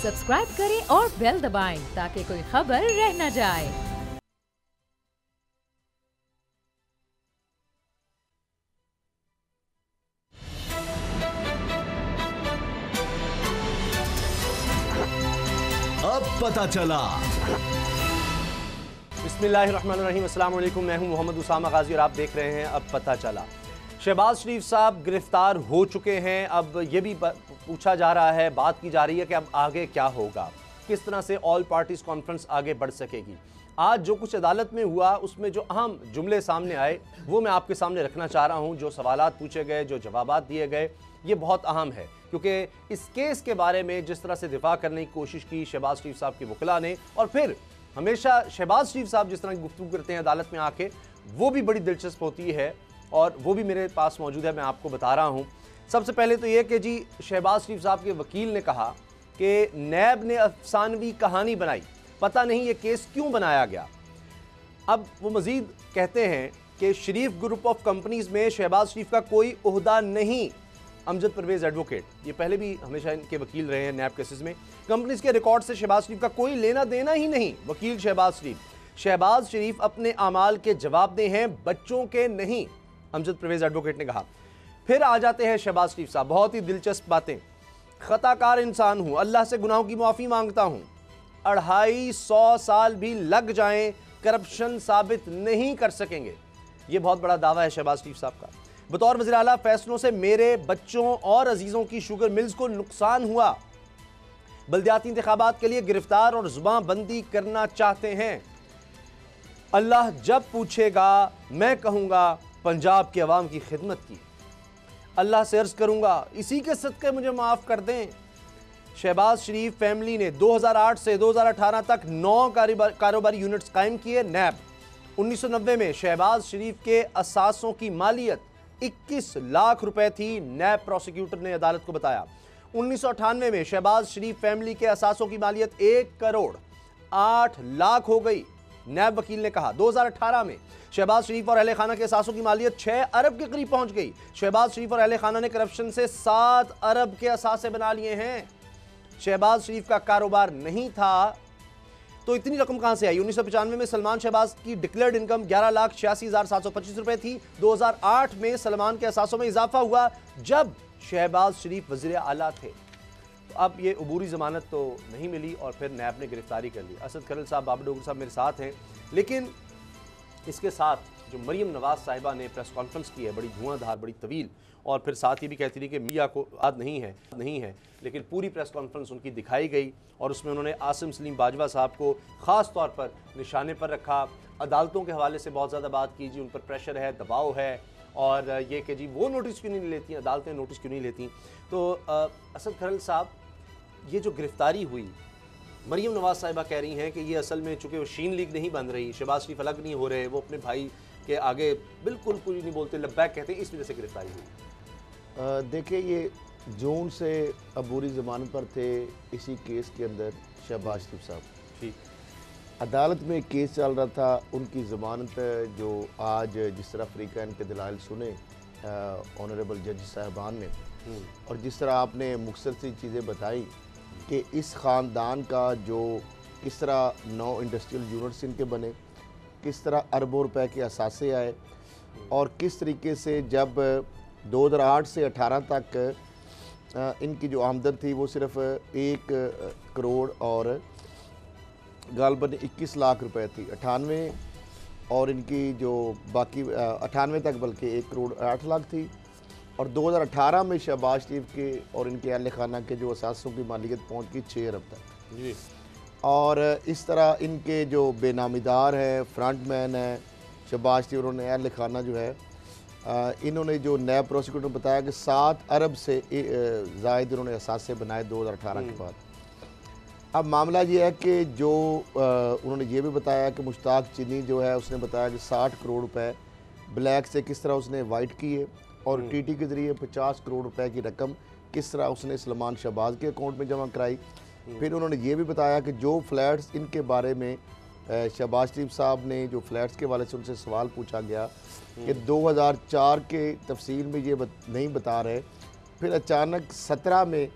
Subscribe करें और bell दबाएं ताकि कोई खबर रह न जाए। अब पता चला। बिस्मिल्लाहिर्रहमानिर्रहीम, अस्सलाम वालेकुम। मैं हूं मोहम्मद उसामा गाजी और आप देख रहे हैं अब पता चला। शहबाज शरीफ साहब गिरफ्तार हो चुके हैं। अब ये भी पूछा जा रहा है, बात की जा रही है कि अब आगे क्या होगा, किस तरह से ऑल पार्टीज कॉन्फ्रेंस आगे बढ़ सकेगी। आज जो कुछ अदालत में हुआ उसमें जो अहम जुमले सामने आए वो मैं आपके सामने रखना चाह रहा हूं। जो सवालात पूछे गए, जो जवाबात दिए गए, ये बहुत अहम है क्योंकि इस केस के बारे में जिस तरह से दिफा करने की कोशिश की शहबाज शरीफ साहब के वकीला ने, और फिर हमेशा शहबाज शरीफ साहब जिस तरह की गुफ्तगू करते हैं अदालत में आके, वो भी बड़ी दिलचस्प होती है और वो भी मेरे पास मौजूद है, मैं आपको बता रहा हूँ। सबसे पहले तो ये कि जी शहबाज शरीफ साहब के वकील ने कहा कि नैब ने अफसानवी कहानी बनाई, पता नहीं ये केस क्यों बनाया गया। अब वो मजीद कहते हैं कि शरीफ ग्रुप ऑफ कंपनीज में शहबाज शरीफ का कोई ओहदा नहीं। अमजद परवेज एडवोकेट, ये पहले भी हमेशा इनके वकील रहे हैं नैब केसेस में। कंपनीज के रिकॉर्ड से शहबाज शरीफ का कोई लेना देना ही नहीं। वकील शहबाज शरीफ अपने अमाल के जवाबदेह हैं, बच्चों के नहीं, अमजद परवेज एडवोकेट ने कहा। फिर आ जाते हैं शहबाज शरीफ साहब, बहुत ही दिलचस्प बातें। खताकार इंसान हूं, अल्लाह से गुनाहों की माफ़ी मांगता हूं, 250 साल भी लग जाएं करप्शन साबित नहीं कर सकेंगे। यह बहुत बड़ा दावा है शहबाज शरीफ साहब का। बतौर वज़ीर आला फैसलों से मेरे बच्चों और अजीज़ों की शुगर मिल्स को नुकसान हुआ। बल्दियाती इंतखाबात के लिए गिरफ्तार और जुबान बंदी करना चाहते हैं। अल्लाह जब पूछेगा मैं कहूँगा पंजाब की आवाम की खिदमत की। अल्लाह से अर्ज़ करूँगा इसी के सदक़े मुझे माफ़ कर दें। शहबाज शरीफ फैमिली ने 2008 से 2018 तक 9 कारोबारी यूनिट्स कायम किए। नैब 1990 में शहबाज शरीफ के असासों की मालियत 21 लाख रुपए थी, नैब प्रोसिक्यूटर ने अदालत को बताया। 1998 में शहबाज शरीफ फैमिली के असासों की मालियत 1 करोड़ 8 लाख हो गई, नैब वकील ने कहा। 2018 में शहबाज शरीफ और अहले खाना के असासों की मालियत 6 अरब के करीब पहुंच गई। शहबाज शरीफ और अहले खाना ने करप्शन से 7 अरब के असासे बना लिए हैं। शहबाज शरीफ का कारोबार नहीं था तो इतनी रकम कहां से आई। 1995 में सलमान शहबाज की डिक्लेयर्ड इनकम 11,86,725 रुपए थी। 2008 में सलमान के असासों में इजाफा हुआ जब शहबाज शरीफ वज़ीर आला थे। तो अब ये अबूरी जमानत तो नहीं मिली और फिर नैब ने गिरफ्तारी कर ली। असद खरल साहब, बाबर डोगर साहब मेरे साथ हैं, लेकिन इसके साथ जो मरियम नवाज साहिबा ने प्रेस कॉन्फ्रेंस की है, बड़ी धुआंधार, बड़ी तवील, और फिर साथ ही भी कहती रही कि मीडिया को याद नहीं है, लेकिन पूरी प्रेस कॉन्फ्रेंस उनकी दिखाई गई और उसमें उन्होंने आसिम सलीम बाजवा साहब को ख़ास तौर पर निशाने पर रखा। अदालतों के हवाले से बहुत ज़्यादा बात की, जी उन पर प्रेशर है, दबाव है, और ये कि जी वो नोटिस क्यों नहीं लेती, अदालतें नोटिस क्यों नहीं लेती। तो असद खरल साहब, ये जो गिरफ्तारी हुई, मरियम नवाज साहिबा कह रही हैं कि ये असल में चूँकि वो शीन लीग नहीं बन रही, शहबाज शरीफ अलग नहीं हो रहे, वो अपने भाई के आगे बिल्कुल कुछ नहीं बोलते, लब्बैक कहते हैं, इस वजह से गिरफ्तारी हुई। देखिए, ये जून से अबूरी ज़मानत पर थे इसी केस के अंदर शहबाज शरीफ साहब। ठीक, अदालत में केस चल रहा था, उनकी ज़मानत जो आज जिस तरह फ़रीक़ैन के दलाइल सुने ऑनरेबल जज साहबान ने, और जिस तरह आपने मुख्तसर सी चीज़ें बताई कि इस ख़ानदान का जो किस तरह 9 इंडस्ट्रियल यूनिट्स इनके बने, किस तरह अरबों रुपए के असासे आए, और किस तरीके से जब 2008 से 18 तक इनकी जो आमदन थी वो सिर्फ 1 करोड़ और गालबन 21 लाख रुपए थी 98, और इनकी जो बाकी 98 तक बल्कि 1 करोड़ 8 लाख थी, और 2018 में शहबाज शरीफ के और इनके अहले खाना के जो असासों की मालियत पहुंच गई 6 अरब तक जी। और इस तरह इनके जो बेनामीदार हैं, फ्रंट मैन है शहबाज शरीफ, उन्होंने अहले खाना जो है, इन्होंने जो नैब प्रोसिक्यूटर ने बताया कि 7 अरब से ज़ायद इन्होंने असासे बनाए 2018 के बाद। अब मामला ये है कि जो उन्होंने ये भी बताया कि मुश्ताक चीनी जो है उसने बताया कि 60 करोड़ रुपए ब्लैक से किस तरह उसने वाइट किए, और टीटी के ज़रिए 50 करोड़ रुपए की रकम किस तरह उसने सलमान शहबाज के अकाउंट में जमा कराई। फिर उन्होंने ये भी बताया कि जो फ्लैट्स इनके बारे में शहबाज शरीफ साहब ने जो फ्लैट्स के वाले से उनसे सवाल पूछा गया कि 2004 के तफसील में ये नहीं बता रहे, फिर अचानक 17 में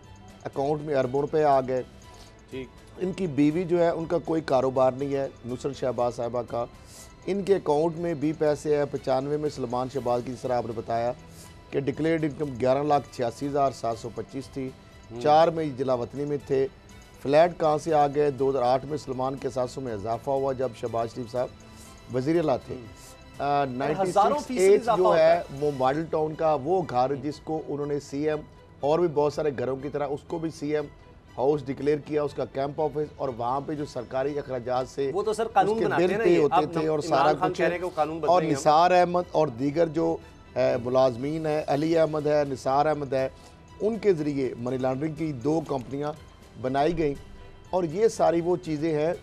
अकाउंट में अरबों रुपए आ गए, ठीक। इनकी बीवी जो है उनका कोई कारोबार नहीं है, नुसरत शहबाज साहिबा का। इनके अकाउंट में भी पैसे है 95 में सलमान शहबाज की, जिस तरह आपने बताया कि डिक्लेयर्ड इनकम 11,86,725 थी। 4 में जलावतनी में थे। फ्लैट कहाँ से आ गए? 2008 में सलमान के 700 में इजाफा हुआ जब शहबाज शरीफ साहब वज़ीर आला थे। 96 जो है वो मॉडल टाउन का वो घर जिसको उन्होंने CM और भी बहुत सारे घरों की तरह उसको भी CM हाउस डिक्लेयर किया, उसका कैंप ऑफिस, और वहाँ पे जो सरकारी अखराजात से वो तो सर कानून बनाते हैं ना, पे होते थे और सारा कुछ। और निसार अहमद और दीगर जो मुलाजमीन है, अली अहमद है, निसार अहमद है, उनके ज़रिए मनी लॉन्ड्रिंग की 2 कंपनियाँ बनाई गई। और ये सारी वो चीज़ें हैं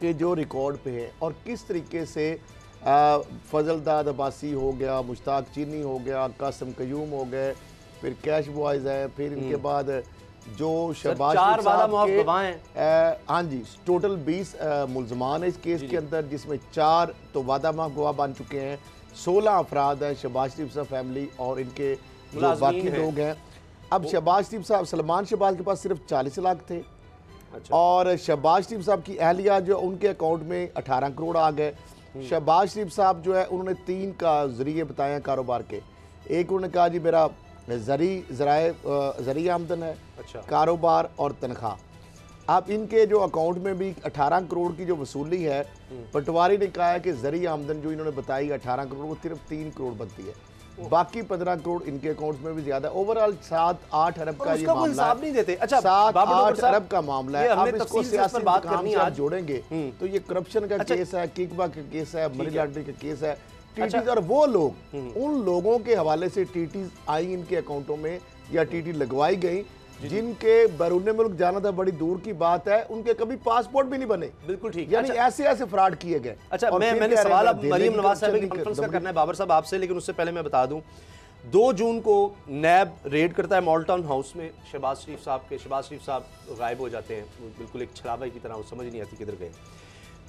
कि जो रिकॉर्ड पे है। और किस तरीके से फजलदाद अब्बासी हो गया, मुश्ताक चीनी हो गया, कासिम कयूम हो गए, फिर कैश बॉयज़ हैं, फिर इनके बाद जो शहबाज हाँ जी, टोटल 20 मुलजमान है इस केस के अंदर, जिसमें 4 तो वादा माफ गवाह बन चुके हैं, 16 अफराद हैं शहबाज शरीफ साहब फैमिली और इनके जो बाकी लोग हैं। अब शहबाज शरीफ साहब, सलमान शहबाज के पास सिर्फ 40 लाख थे। अच्छा। और शहबाज शरीफ साहब की अहलिया जो उनके अकाउंट में 18 करोड़ आ गए। शहबाज शरीफ साहब जो है उन्होंने 3 का जरिए बताए कारोबार के। एक उन्होंने कहा जी मेरा ज़रिया आमदन है। अच्छा। कारोबार और तनख्वाह। अब इनके जो अकाउंट में भी 18 करोड़ की जो वसूली है, पटवारी ने कहा है कि ज़रिया आमदन जो इन्होंने बताई 18 करोड़, वो सिर्फ 3 करोड़ बनती है, बाकी 15 करोड़ इनके अकाउंट में भी ज्यादा। ओवरऑल 7-8 अरब का ये मामला नहीं देते। अच्छा, 7-8 अरब का मामला है। अब इसको सियासी बात करनी है, जोड़ेंगे तो ये करप्शन का केस है, किकबैक का केस है, मनी लॉन्ड्रिंग का केस है, टीटीज। और वो लोग, उन लोगों के हवाले से टीटीज आई इनके अकाउंटों में या टीटी लगवाई गई जिनके बैरून मुल्क जाना था बड़ी दूर की बात है, उनके कभी पासपोर्ट भी नहीं बने। बिल्कुल ठीक। यानी ऐसे ऐसे फ्रॉड किए गए। अच्छा, मैंने सवाल अब मरीम नवाज साहब की कॉन्फ्रेंस का करना है बाबर साहब आपसे, लेकिन उससे पहले मैं बता दूं 2 जून को नैब रेड करता है मॉल्टन हाउस में शहबाज शरीफ साहब गायब हो जाते हैं, बिल्कुल एक छलावा की तरह, वो समझ नहीं आती किधर गए।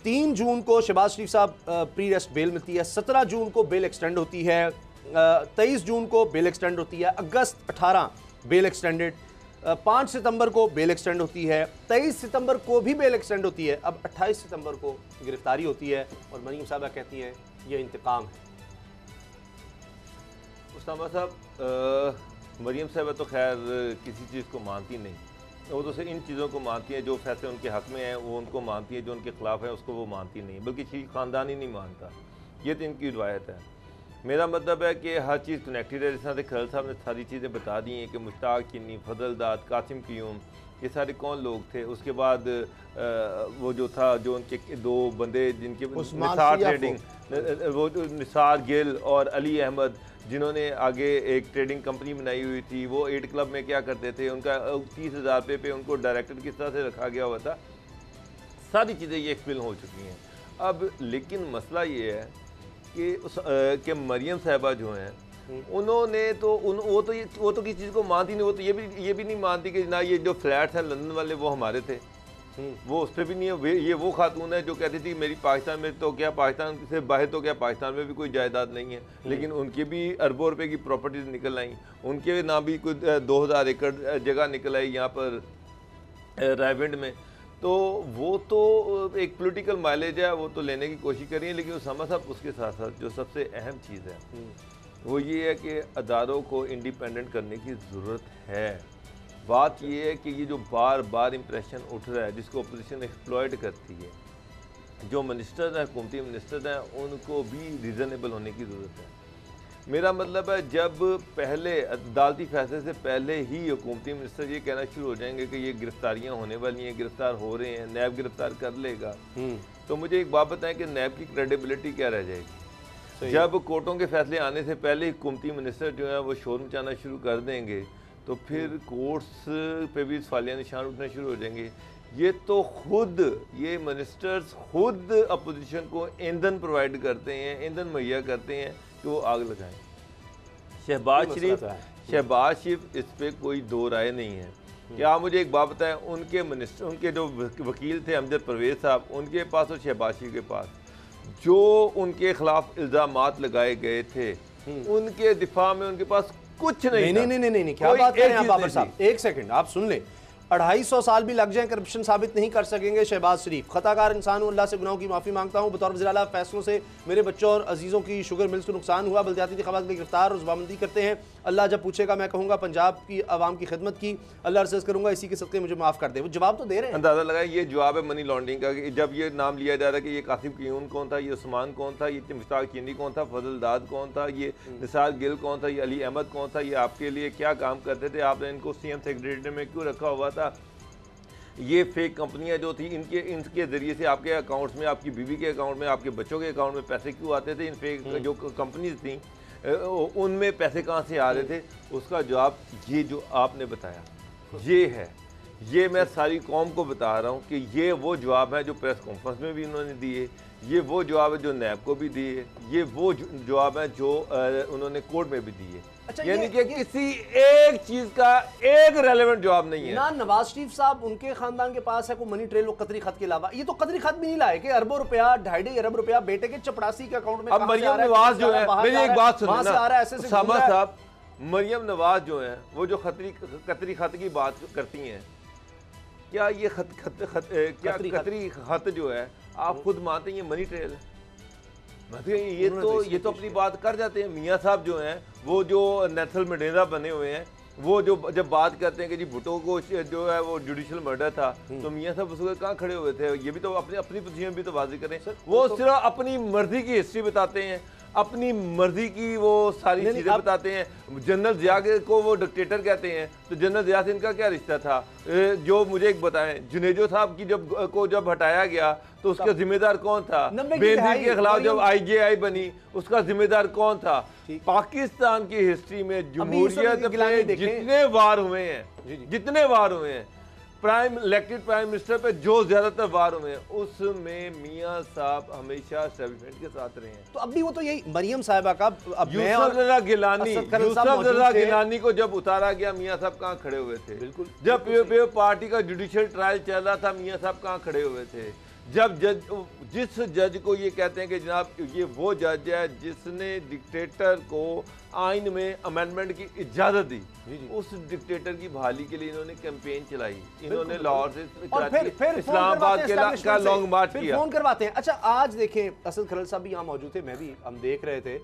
3 जून को शहबाज शरीफ साहब प्री रेस्ट बेल मिलती है, 17 जून को बेल एक्सटेंड होती है, 23 जून को बेल एक्सटेंड होती है, अगस्त 18 बेल एक्सटेंडेड, 5 सितंबर को बेल एक्सटेंड होती है, 23 सितंबर को भी बेल एक्सटेंड होती है। अब 28 सितंबर को गिरफ्तारी होती है और मरीम साहबा कहती हैं ये इंतकाम है। उस्तामा साहब, मरीम साहबा तो खैर किसी चीज़ को मानती नहीं, वो तो सिर्फ इन चीज़ों को मानती है जो फैसले उनके हक़ में हैं वो उनको मानती है, जो उनके ख़िलाफ़ है उसको वो मानती नहीं, बल्कि शरीफ ख़ानदान ही नहीं मानता। ये तो इनकी रिवायत है। मेरा मतलब है कि हर चीज़ कनेक्टेड है। जिस तरह खलल साहब ने सारी चीज़ें बता दी हैं कि मुश्ताक चीनी, फजलदाद, कासिम क़यूम, ये सारे कौन लोग थे। उसके बाद वो जो था, जो उनके 2 बंदे जिनके निसार ट्रेडिंग, वो जो निसार गिल और अली अहमद, जिन्होंने आगे एक ट्रेडिंग कंपनी बनाई हुई थी, वो 8 क्लब में क्या करते थे, उनका 30,000 रुपये पे उनको डायरेक्टर किस तरह से रखा गया हुआ था। सारी चीज़ें ये एक्सप्लेन हो चुकी हैं। अब लेकिन मसला ये है कि मरियम साहिबा जो हैं उन्होंने तो वो तो किसी चीज़ को मानती नहीं। वो तो ये भी नहीं मानती कि ना ये जो फ्लैट्स हैं लंदन वाले वो हमारे थे, वो उस पर भी नहीं है। ये वो खातून है जो कहती थी मेरी पाकिस्तान में तो क्या, पाकिस्तान से बाहर तो क्या, पाकिस्तान में भी कोई जायदाद नहीं है, लेकिन उनके भी अरबों रुपए की प्रॉपर्टीज निकल आई, उनके ना भी कोई 2000 एकड़ जगह निकल आई यहाँ पर रायविंड में। तो वो तो एक पॉलिटिकल माइलेज है, वो तो लेने की कोशिश कर रही है। लेकिन उसामा साहब उसके साथ साथ जो सबसे अहम चीज़ है वो ये है कि अदारों को इंडिपेंडेंट करने की ज़रूरत है। बात ये है कि ये जो बार बार इम्प्रेशन उठ रहा है जिसको अपोजिशन एक्सप्लॉयट करती है, जो मिनिस्टर्स हैं, हुकूमती मिनिस्टर्स हैं, उनको भी रीज़नेबल होने की ज़रूरत है। मेरा मतलब है जब पहले अदालती फैसले से पहले ही हुकूमती मिनिस्टर ये कहना शुरू हो जाएंगे कि ये गिरफ्तारियां होने वाली हैं, गिरफ्तार हो रहे हैं, नैब गिरफ्तार कर लेगा, तो मुझे एक बात बताएं कि नैब की क्रेडिबिलिटी क्या रह जाएगी। जब कोर्टों के फैसले आने से पहले हुकूमती मिनिस्टर जो है वो शोर मचाना शुरू कर देंगे तो फिर कोर्ट्स पे भी सवालिया निशान उठने शुरू हो जाएंगे। ये तो खुद ये मिनिस्टर्स खुद अपोजिशन को ईंधन प्रोवाइड करते हैं, ईंधन मुहैया करते हैं कि वो आग लगाएं। शहबाज शरीफ इस पर कोई 2 राय नहीं है। कि आप मुझे एक बात बताएं, उनके मिनिस्टर, उनके जो वकील थे अमजद परवेज साहब, उनके पास और शहबाज शरीफ के पास जो उनके खिलाफ इल्ज़ामात लगाए गए थे उनके दिफा में उनके पास कुछ नहीं। नहीं, क्या बात कर रहे हैं आप बाबर साहब, एक सेकंड आप सुन लें। 250 साल भी लग जाएं करप्शन साबित नहीं कर सकेंगे शहबाज शरीफ। खताकार इंसान हूँ, अल्लाह से गुनाहों की माफ़ी मांगता हूँ। बतौर वज़ीर आला फैसलों से मेरे बच्चों और अजीज़ों की शुगर मिल्स को नुकसान हुआ। बल्दियाती इंतखाबात में गिरफ्तार और जुबानबंदी करते हैं। अल्लाह जब पूछेगा मैं कहूँगा पंजाब की आवाम की खिदमत की, अल्लाह अर्ज़ करूँगा इसी के सदक़े मुझे माफ़ कर दे। वो जवाब तो दे रहे हैं। अंदाज़ा लगाए ये जवाब है मनी लॉन्ड्रिंग का कि जब ये नाम लिया जा रहा है कि ये कासिम क़यूम कौन था, ये उस्मान कौन था, ये मुश्ताक चीनी कौन था, फजल दाद कौन था, ये निसार गिल कौन था, ये अली अहमद कौन था, ये आपके लिए क्या काम करते थे, आपने इनको CM सेक्रेटरी में क्यों रखा हुआ था। ये फेक कंपनियां जो थी इनके ज़रिए से आपके अकाउंट्स में, आपकी बीवी के अकाउंट में, आपके बच्चों के अकाउंट में पैसे क्यों आते थे। इन फेक जो कंपनीज थी उनमें पैसे कहाँ से आ रहे थे, उसका जवाब ये जो आपने बताया ये है। ये मैं सारी कौम को बता रहा हूँ कि ये वो जवाब है जो प्रेस कॉन्फ्रेंस में भी उन्होंने दिए, ये वो जवाब है जो नैब को भी दिए, ये वो जवाब है जो उन्होंने कोर्ट में भी दिए। अच्छा, यानी कि किसी एक चीज का एक रेलेवेंट जवाब नहीं है ना। नवाज शरीफ साहब उनके खानदान के पास है कोई मनी ट्रेल कतरी खत के अलावा, ये तो कतरी खत भी नहीं लाए कि अरबों रुपया, 2.5 अरब रुपया बेटे के चपड़ासी के अकाउंट में। अब मरियम नवाज जो है, मेरी एक बात सुनिए ना सामा साहब, मरियम नवाज जो है वो जो कतरी खत की बात करती हैं, क्या ये कतरी खत जो है आप खुद मानते हैं ये मनी ट्रेल है? मतलब ये तो अपनी बात कर जाते हैं। मियाँ साहब जो हैं वो जो नेशनल मंडेला बने हुए हैं, वो जो जब बात करते हैं कि जी भुट्टो को जो है वो जुडिशल मर्डर था, तो मियाँ साहब उस वक्त कहाँ खड़े हुए थे? ये भी तो अपनी पोजीशन भी तो वाज़ेह करें। वो सिर्फ अपनी मर्जी की हिस्ट्री बताते हैं, अपनी मर्जी की वो सारी चीज़ें बताते हैं। जनरल ज़िया को वो डिक्टेटर कहते हैं, तो जनरल ज़िया से इनका क्या रिश्ता था? जो मुझे एक बताएं, जुनेजो साहब की जब हटाया गया तो उसका जिम्मेदार कौन था? बेनजीर के खिलाफ जब IJI बनी उसका जिम्मेदार कौन था? पाकिस्तान की हिस्ट्री में जमहूरियत में जितने वार हुए हैं, इलेक्टेड प्राइम मिनिस्टर पे जो ज्यादातर वार हुए हैं, उसमें मियां साहब हमेशा एस्टैब्लिशमेंट के साथ रहे हैं। तो अभी वो तो यही मरियम साहिबा का यूसुफ गिलानी को जब उतारा गया, मियां साहब कहाँ खड़े हुए थे? बिल्कुल। जब पीपल्स पार्टी का जुडिशियल ट्रायल चल रहा था, मियां साहब कहाँ खड़े हुए थे? जब जिस जज को ये कहते हैं कि जनाब ये वो जज है जिसने डिक्टेटर को आइन में अमेंडमेंट की इजाजत दी, उस डिक्टेटर की बहाली के लिए इन्होंने कैंपेन चलाई, इन्होंने लाहौर से फिर इस्लामाबाद का लॉन्ग मार्च किया। फोन करवाते हैं। अच्छा, आज देखें असद खरल साहब भी यहाँ मौजूद थे, मैं भी, हम देख रहे थे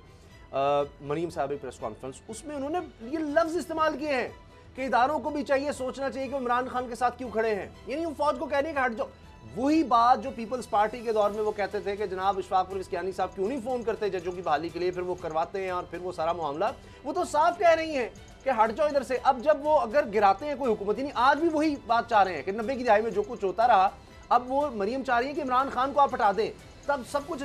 मरियम साहब की प्रेस कॉन्फ्रेंस, उसमें उन्होंने ये लफ्ज इस्तेमाल किए हैं कि इदारों को भी चाहिए सोचना चाहिए कि इमरान खान के साथ क्यों खड़े हैं। यानी वो फौज को कहने का हट जाओ, वही बात जो पीपल्स पार्टी के दौर में वो कहते थे कि जनाब इशफाक परवेज़ कियानी साहब क्यों नहीं फ़ोन करते जजों की बहाली के लिए, फिर वो करवाते हैं और फिर वो सारा मामला, वो तो साफ कह रही हैं कि हट जाओ इधर से। अब जब वो अगर गिराते हैं कोई हुकूमत ही नहीं, आज भी वही बात चाह रहे हैं कि 90 की दहाई में जो कुछ होता रहा, अब वो मरियम चाह रही है कि इमरान खान को आप हटा दें, तब सब कुछ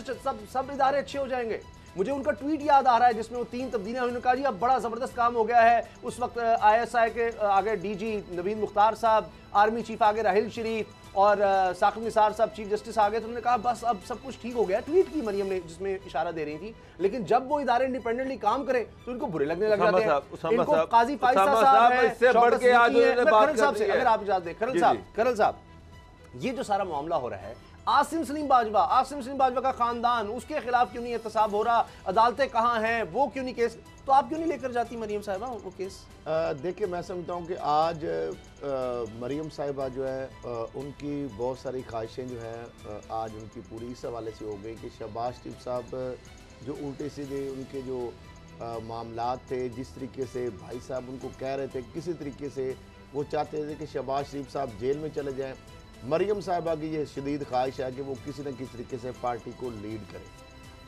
सब इदारे अच्छे हो जाएंगे। मुझे उनका ट्वीट याद आ रहा है जिसमें वो 3 तब्दीलियां, उन्होंने कहा जी अब बड़ा ज़बरदस्त काम हो गया है। उस वक्त ISI के आगे DG नवीद मुख्तार साहब, आर्मी चीफ आगे राहिल शरीफ और साकिब निसार साहब चीफ जस्टिस आ गए, तो उन्होंने कहा बस अब सब कुछ ठीक हो गया। ट्वीट की मरियम ने जिसमें इशारा दे रही थी, लेकिन जब वो इदारे इंडिपेंडेंटली काम करें तो इनको बुरे लगने लग जाते हैं। इनको काजी फाइजा साहब हैं, अगर आप इजाजत दें खरल साहब, ये जो सारा मामला हो रहा है, आसिम सलीम बाजवा का खानदान, उसके खिलाफ क्यों नहीं एहतसाब हो रहा? अदालतें कहाँ हैं? वो क्यों नहीं केस, तो आप क्यों नहीं लेकर जाती मरियम साहिबा वो केस? देखिए, मैं समझता हूँ कि आज मरियम साहिबा जो है उनकी बहुत सारी ख्वाहिशें जो हैं आज उनकी पूरी इस हवाले से हो गई कि शहबाज शरीफ साहब जो उल्टे सीधे उनके जो मामलात थे, जिस तरीके से भाई साहब उनको कह रहे थे, किसी तरीके से वो चाहते थे कि शहबाज शरीफ साहब जेल में चले जाएं। मरियम साहिबा की ये शदीद ख्वाहिश है कि वो किसी न किसी तरीके से पार्टी को लीड करे।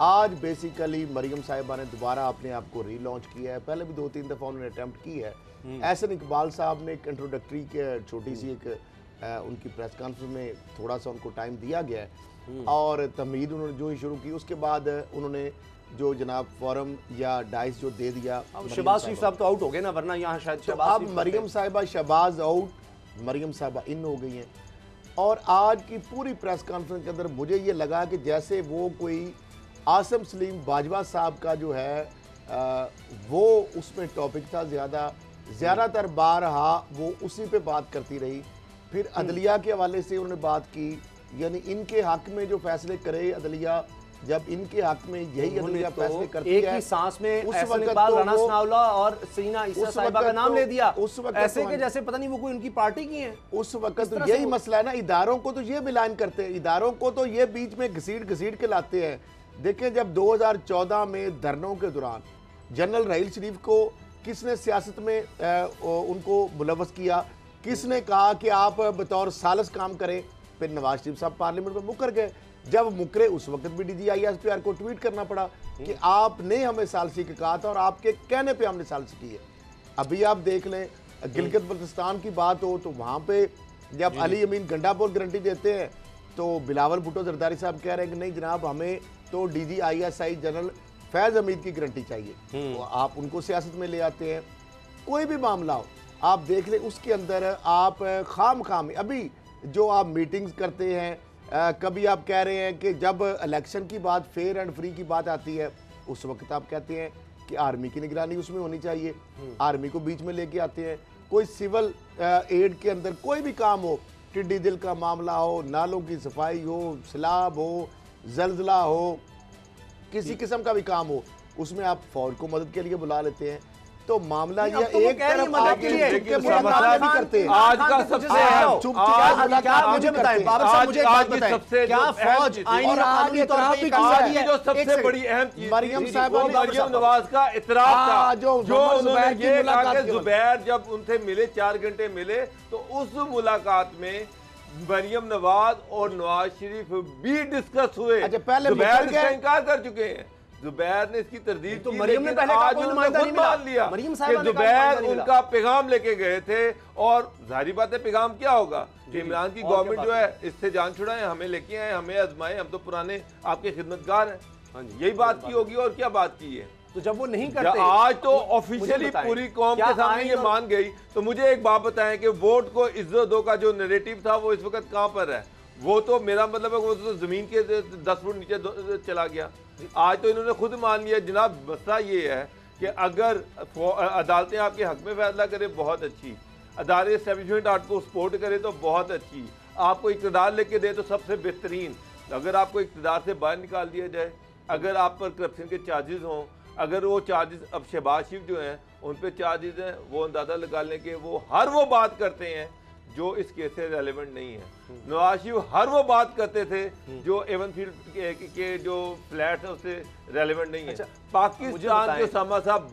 आज बेसिकली मरियम साहिबा ने दोबारा अपने आप को रीलॉन्च किया है। पहले भी 2-3 दफ़ा उन्होंने अटैम्प्ट की है। एहसन इकबाल साहब ने एक इंट्रोडक्टरी के छोटी सी एक उनकी प्रेस कॉन्फ्रेंस में थोड़ा सा उनको टाइम दिया गया है और तमहीद उन्होंने जो ही शुरू की, उसके बाद उन्होंने जो जनाब फॉरम या डाइस जो दे दिया। शहबाज शरीफ साहब तो आउट हो गए ना, वरना यहाँ शायद तो अब मरियम साहिबा शहबाज आउट, मरियम साहिबा इन हो गई हैं। और आज की पूरी प्रेस कॉन्फ्रेंस के अंदर मुझे ये लगा कि जैसे वो कोई आसिम सलीम बाजवा साहब का जो है वो उसमें टॉपिक था, ज़्यादातर बार वो उसी पे बात करती रही। फिर अदलिया के हवाले से उन्होंने बात की, यानी इनके हक में जो फैसले करे अदलिया, जब इनके हक में यही अदलिया फैसले करती एक है, ही सांस में उस एहसन वक्त इकबाल, तो राना वो- सनाउल्लाह और सीना ईसा उस साहिबा का वक्त नाम तो- ले दिया, उस वक्त ऐसे तो के जैसे पता नहीं वो कोई उनकी पार्टी की है। उस वक्त इस तो तरह से यही वो- मसला है ना, इदारों को तो ये मिलान करते हैं, इदारों को तो ये बीच में घसीट के लाते हैं। देखें, जब 2014 में धरनों के दौरान जनरल राहील शरीफ को किसने सियासत में उनको मुलव्वस किया, किसने कहा कि आप बतौर सालस काम करें, फिर नवाज शरीफ साहब पार्लियामेंट में मुकर गए। जब मुकरे उस वक्त भी DGISPR को ट्वीट करना पड़ा कि आपने हमें सालसी के कहा था और आपके कहने पे हमने सालसी की है। अभी आप देख लें, गिलगित बल्तिस्तान की बात हो तो वहाँ पे जब अली अमीन गंडापुर गारंटी देते हैं तो बिलावल भुट्टो जरदारी साहब कह रहे हैं कि नहीं जनाब, हमें तो DGISI जनरल फैज़ हमीद की गारंटी चाहिए। तो आप उनको सियासत में ले आते हैं। कोई भी मामला हो आप देख लें, उसके अंदर आप खाम अभी जो आप मीटिंग्स करते हैं, कभी आप कह रहे हैं कि जब इलेक्शन की बात, फेयर एंड फ्री की बात आती है, उस वक्त आप कहते हैं कि आर्मी की निगरानी उसमें होनी चाहिए, आर्मी को बीच में लेके आते हैं। कोई सिविल एड के अंदर कोई भी काम हो, टिड्डी दिल का मामला हो, नालों की सफाई हो, सैलाब हो, जलजला हो, किसी किस्म का भी काम हो, उसमें आप फौज को मदद के लिए बुला लेते हैं। तो मामला ये एक तरफ आगे करते हैं। आज का सबसे मुझे बताएं बाबर साहब, मुझे एक बात बताएं, क्या फौज आईनी कानूनी तौर पे आज की जो सबसे बड़ी अहम चीज मरियम साहब, मरियम नवाज का इतराफ था, जो उन्होंने ये कहा कि जुबैर जब उनसे मिले 4 घंटे मिले, तो उस मुलाकात में मरियम नवाज और नवाज शरीफ भी डिस्कस हुए। अच्छा, पहले जुबैर इसका इनकार कर चुके हैं, जुबैर ने इसकी तरदीद तो की, मरियम ने लेकिन पहले आज कहा कोई उन्होंने नुमाइंदा खुद नहीं मिला। मान लिया मरियम कि साहिबा ने कहा जुबैर नुमाइंदा नहीं उनका पैगाम लेके गए थे। और जाहिर बात है पैगाम क्या होगा कि इमरान की गवर्नमेंट जो है इससे जान छुड़ाए, हमें लेके आए, हमें आजमाए, हम तो पुराने आपके खिदमतगार हैं। यही बात की होगी और क्या बात की है। तो जब वो नहीं करते, आज तो ऑफिशियली पूरी कौम के सामने ये मान गई। तो मुझे एक बात बताएं कि वोट को इज्जत दो का जो नैरेटिव था वो इस वक्त कहां पर है? वो तो मेरा मतलब है वो तो जमीन के 10 फुट नीचे चला गया। आज तो इन्होंने खुद मान लिया। जनाब, मसला ये है कि अगर अदालतें आपके हक में फैसला करें बहुत अच्छी, अदारे एस्टेब्लिशमेंट आर्ट को सपोर्ट करे तो बहुत अच्छी, आपको इक़्तिदार लेके दे तो सबसे बेहतरीन। अगर आपको इक़्तिदार से बाहर निकाल दिया जाए, अगर आप पर करप्शन के चार्जेस हों, अगर वो चार्जेस अब शहबाज शरीफ जो हैं उन पे चार्जेस हैं, वो अंदाज़ा लगा लें कि वो हर वो बात करते हैं जो इस केस से रेलेवेंट नहीं है। नवाज शरीफ हर वो बात करते थे जो एवनफील्ड के जो फ्लैट है उससे रेलेवेंट नहीं है। अच्छा, पाकिस्तान के सामा साहब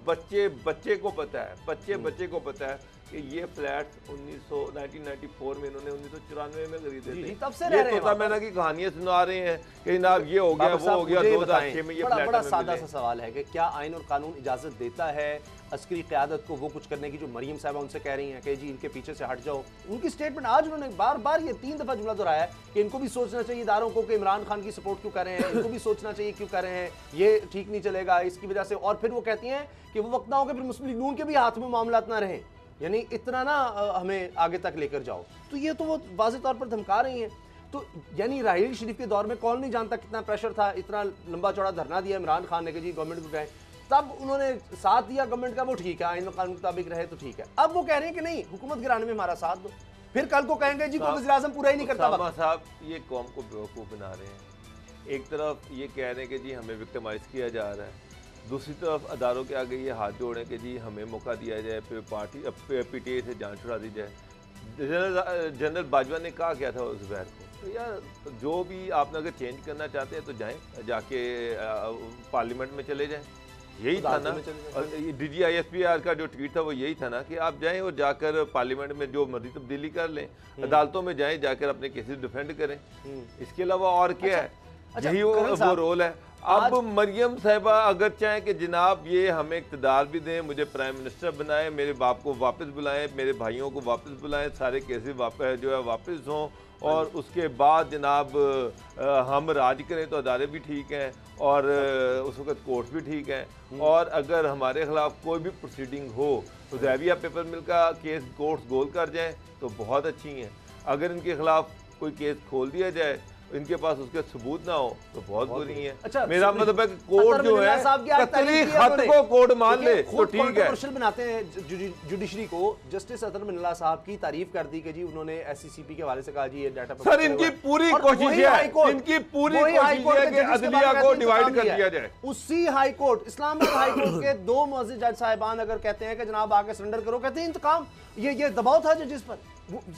बच्चे को पता है, बच्चे को पता है कि ये फ्लैट 1994 में इन्होंने 1994 में खरीदे थे। तब से रह रहे हैं। तोता मैना की कहानियां सुना रहे हैं कि जनाब ये हो गया वो हो गया। 2006 में ये फ्लैट बड़ा सादा सा सवाल है कि क्या आइन और कानून इजाजत देता है अस्करी क़यादत को वो कुछ करने की जो मरियम साहिबा उनसे कह रही हैं कि जी इनके पीछे से हट जाओ? उनकी स्टेटमेंट आज उन्होंने बार बार ये 3 दफा जुमला दोहराया है कि इनको भी सोचना चाहिए इदारों को कि इमरान खान की सपोर्ट क्यों कर रहे हैं, इनको भी सोचना चाहिए क्यों कर रहे हैं, ये ठीक नहीं चलेगा इसकी वजह से। और फिर वो कहती हैं कि वो वक्त ना हो कि फिर मुस्लिम लीग नून के भी हाथ में मामला ना रहे, यानी इतना ना हमें आगे तक लेकर जाओ। तो ये तो वो वाज़ेह तौर पर धमका रही हैं। तो यानी राहील शरीफ के दौर में कौन नहीं जानता कितना प्रेशर था, इतना लंबा चौड़ा धरना दिया इमरान खान ने कि जी गवर्नमेंट को गए, तब उन्होंने साथ दिया गवर्नमेंट का, वो ठीक है, आइन और कानून के मुताबिक रहे तो ठीक है। अब वो कह रहे हैं कि नहीं, हुकूमत गिराने में हमारा साथ दो, फिर कल को कहेंगे जी कोई वज़ीर-ए-आज़म पूरा ही नहीं करता। साहब ये कौम को बेवकूफ़ बना रहे हैं। एक तरफ ये कह रहे हैं कि जी हमें विक्टिमाइज किया जा रहा है, दूसरी तरफ अदारों के आगे ये हाथ जोड़ें कि जी हमें मौका दिया जाए, फिर PTI से जान छुड़ा दी जाए। जनरल बाजवा ने कहा क्या था जुबैर को, तो यार जो भी आपने अगर चेंज करना चाहते हैं तो जाएं, जाके पार्लियामेंट में चले जाएं। यही था ना, और DGISPR का जो ट्वीट था वो यही था ना कि आप जाएं और जाकर पार्लियामेंट में जो मर्जी तब्दीली कर लें, अदालतों में जाएं, जाकर अपने केसेस डिफेंड करें। इसके अलावा और क्या है? यही वो रोल है। अब मरियम साहिबा अगर चाहें कि जनाब ये हमें इक़्तिदार भी दें, मुझे प्राइम मिनिस्टर बनाएं, मेरे बाप को वापस बुलाएं, मेरे भाइयों को वापस बुलाएं, सारे केसेस वापस जो है वापस हों, और उसके बाद जनाब हम राज करें तो अदारे भी ठीक हैं और उस वक्त कोर्ट भी ठीक हैं। और अगर हमारे खिलाफ कोई भी प्रोसीडिंग हो तो हुदैबिया पेपर मिल का केस कोर्ट्स गोल कर जाएं तो बहुत अच्छी हैं। अगर इनके खिलाफ कोई केस खोल दिया जाए इनके पास उसके सबूत ना हो तो बहुत बुरी है। अच्छा, मेरा मतलब है कि कोर्ट जो है कतली खत को कोर्ट मान ले तो ठीक है। बनाते हैं जुडिशरी को। जस्टिस अतर मिनल्ला साहब की तारीफ कर दी कि जी उन्होंने एससीसीपी के हवाले से कहा जी ये डाटा सर इनकी पूरी कोशिश है, इनकी पूरी कोशिश है कि अदलिया को डिवाइड कर दिया जाए। उसी high court, Islamabad high court के 2 मुअज़्ज़िज़ जज साहिबान अगर कहते हैं कि जनाब आके सरेंडर करो, कहते हैं इंतकाम, ये दबाव था जजेस पर,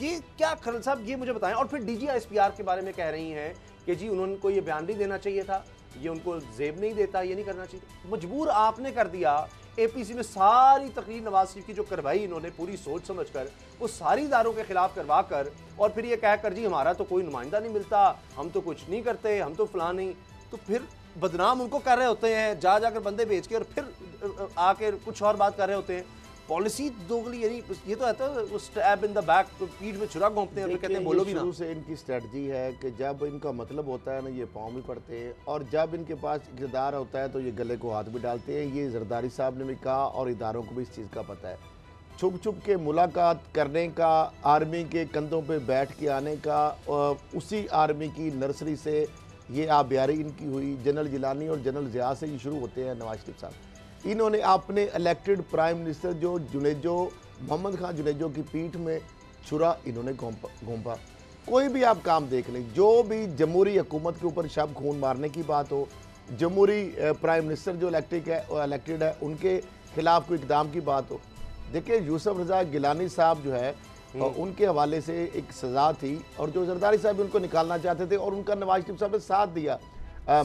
ये क्या खरल साहब ये मुझे बताएं। और फिर डीजीआईएसपीआर के बारे में कह रही हैं कि जी उनको ये बयान नहीं देना चाहिए था, ये उनको जेब नहीं देता, ये नहीं करना चाहिए। मजबूर आपने कर दिया। एपीसी में सारी तकरीर नवाज शरीफ की जो करवाई इन्होंने पूरी सोच समझकर, वो सारी इदारों के खिलाफ करवा कर, और फिर ये कहकर जी हमारा तो कोई नुमाइंदा नहीं मिलता, हम तो कुछ नहीं करते, हम तो फलां नहीं, तो फिर बदनाम उनको कर रहे होते हैं जाकर बंदे बेच के, और फिर आके कुछ और बात कर रहे होते हैं। पॉलिसी दोगली, यानी ये तो आता है स्टैब इन द बैक, पीठ में छुरा घोंपते हैं, फिर कहते हैं बोलो भी ना। शुरू से इनकी स्ट्रेटजी है कि जब इनका मतलब होता है ना ये पाँव भी पड़ते हैं, और जब इनके पास इक़्तिदार होता है तो ये गले को हाथ भी डालते हैं। ये जरदारी साहब ने भी कहा और इदारों को भी इस चीज़ का पता है। छुप छुप के मुलाकात करने का, आर्मी के कंधों पे बैठ के आने का, उसी आर्मी की नर्सरी से ये आबियारी इनकी हुई। जनरल जिलानी और जनरल ज़िया से ये शुरू होते हैं नवाज शरीफ साहब। इन्होंने अपने इलेक्टेड प्राइम मिनिस्टर जो जुनेजो मोहम्मद खान जुनेजो की पीठ में छुरा इन्होंने घोंपा। कोई भी आप काम देख लें, जो भी जमहूरी हुकूमत के ऊपर शब खून मारने की बात हो, जमहूरी प्राइम मिनिस्टर जो इलेक्टेड है उनके खिलाफ कोई इकदाम की बात हो। देखिए यूसुफ रजा गिलानी साहब जो है उनके हवाले से एक सज़ा थी, और जो जरदारी साहब उनको निकालना चाहते थे और उनका नवाज शरीफ साहब ने साथ दिया।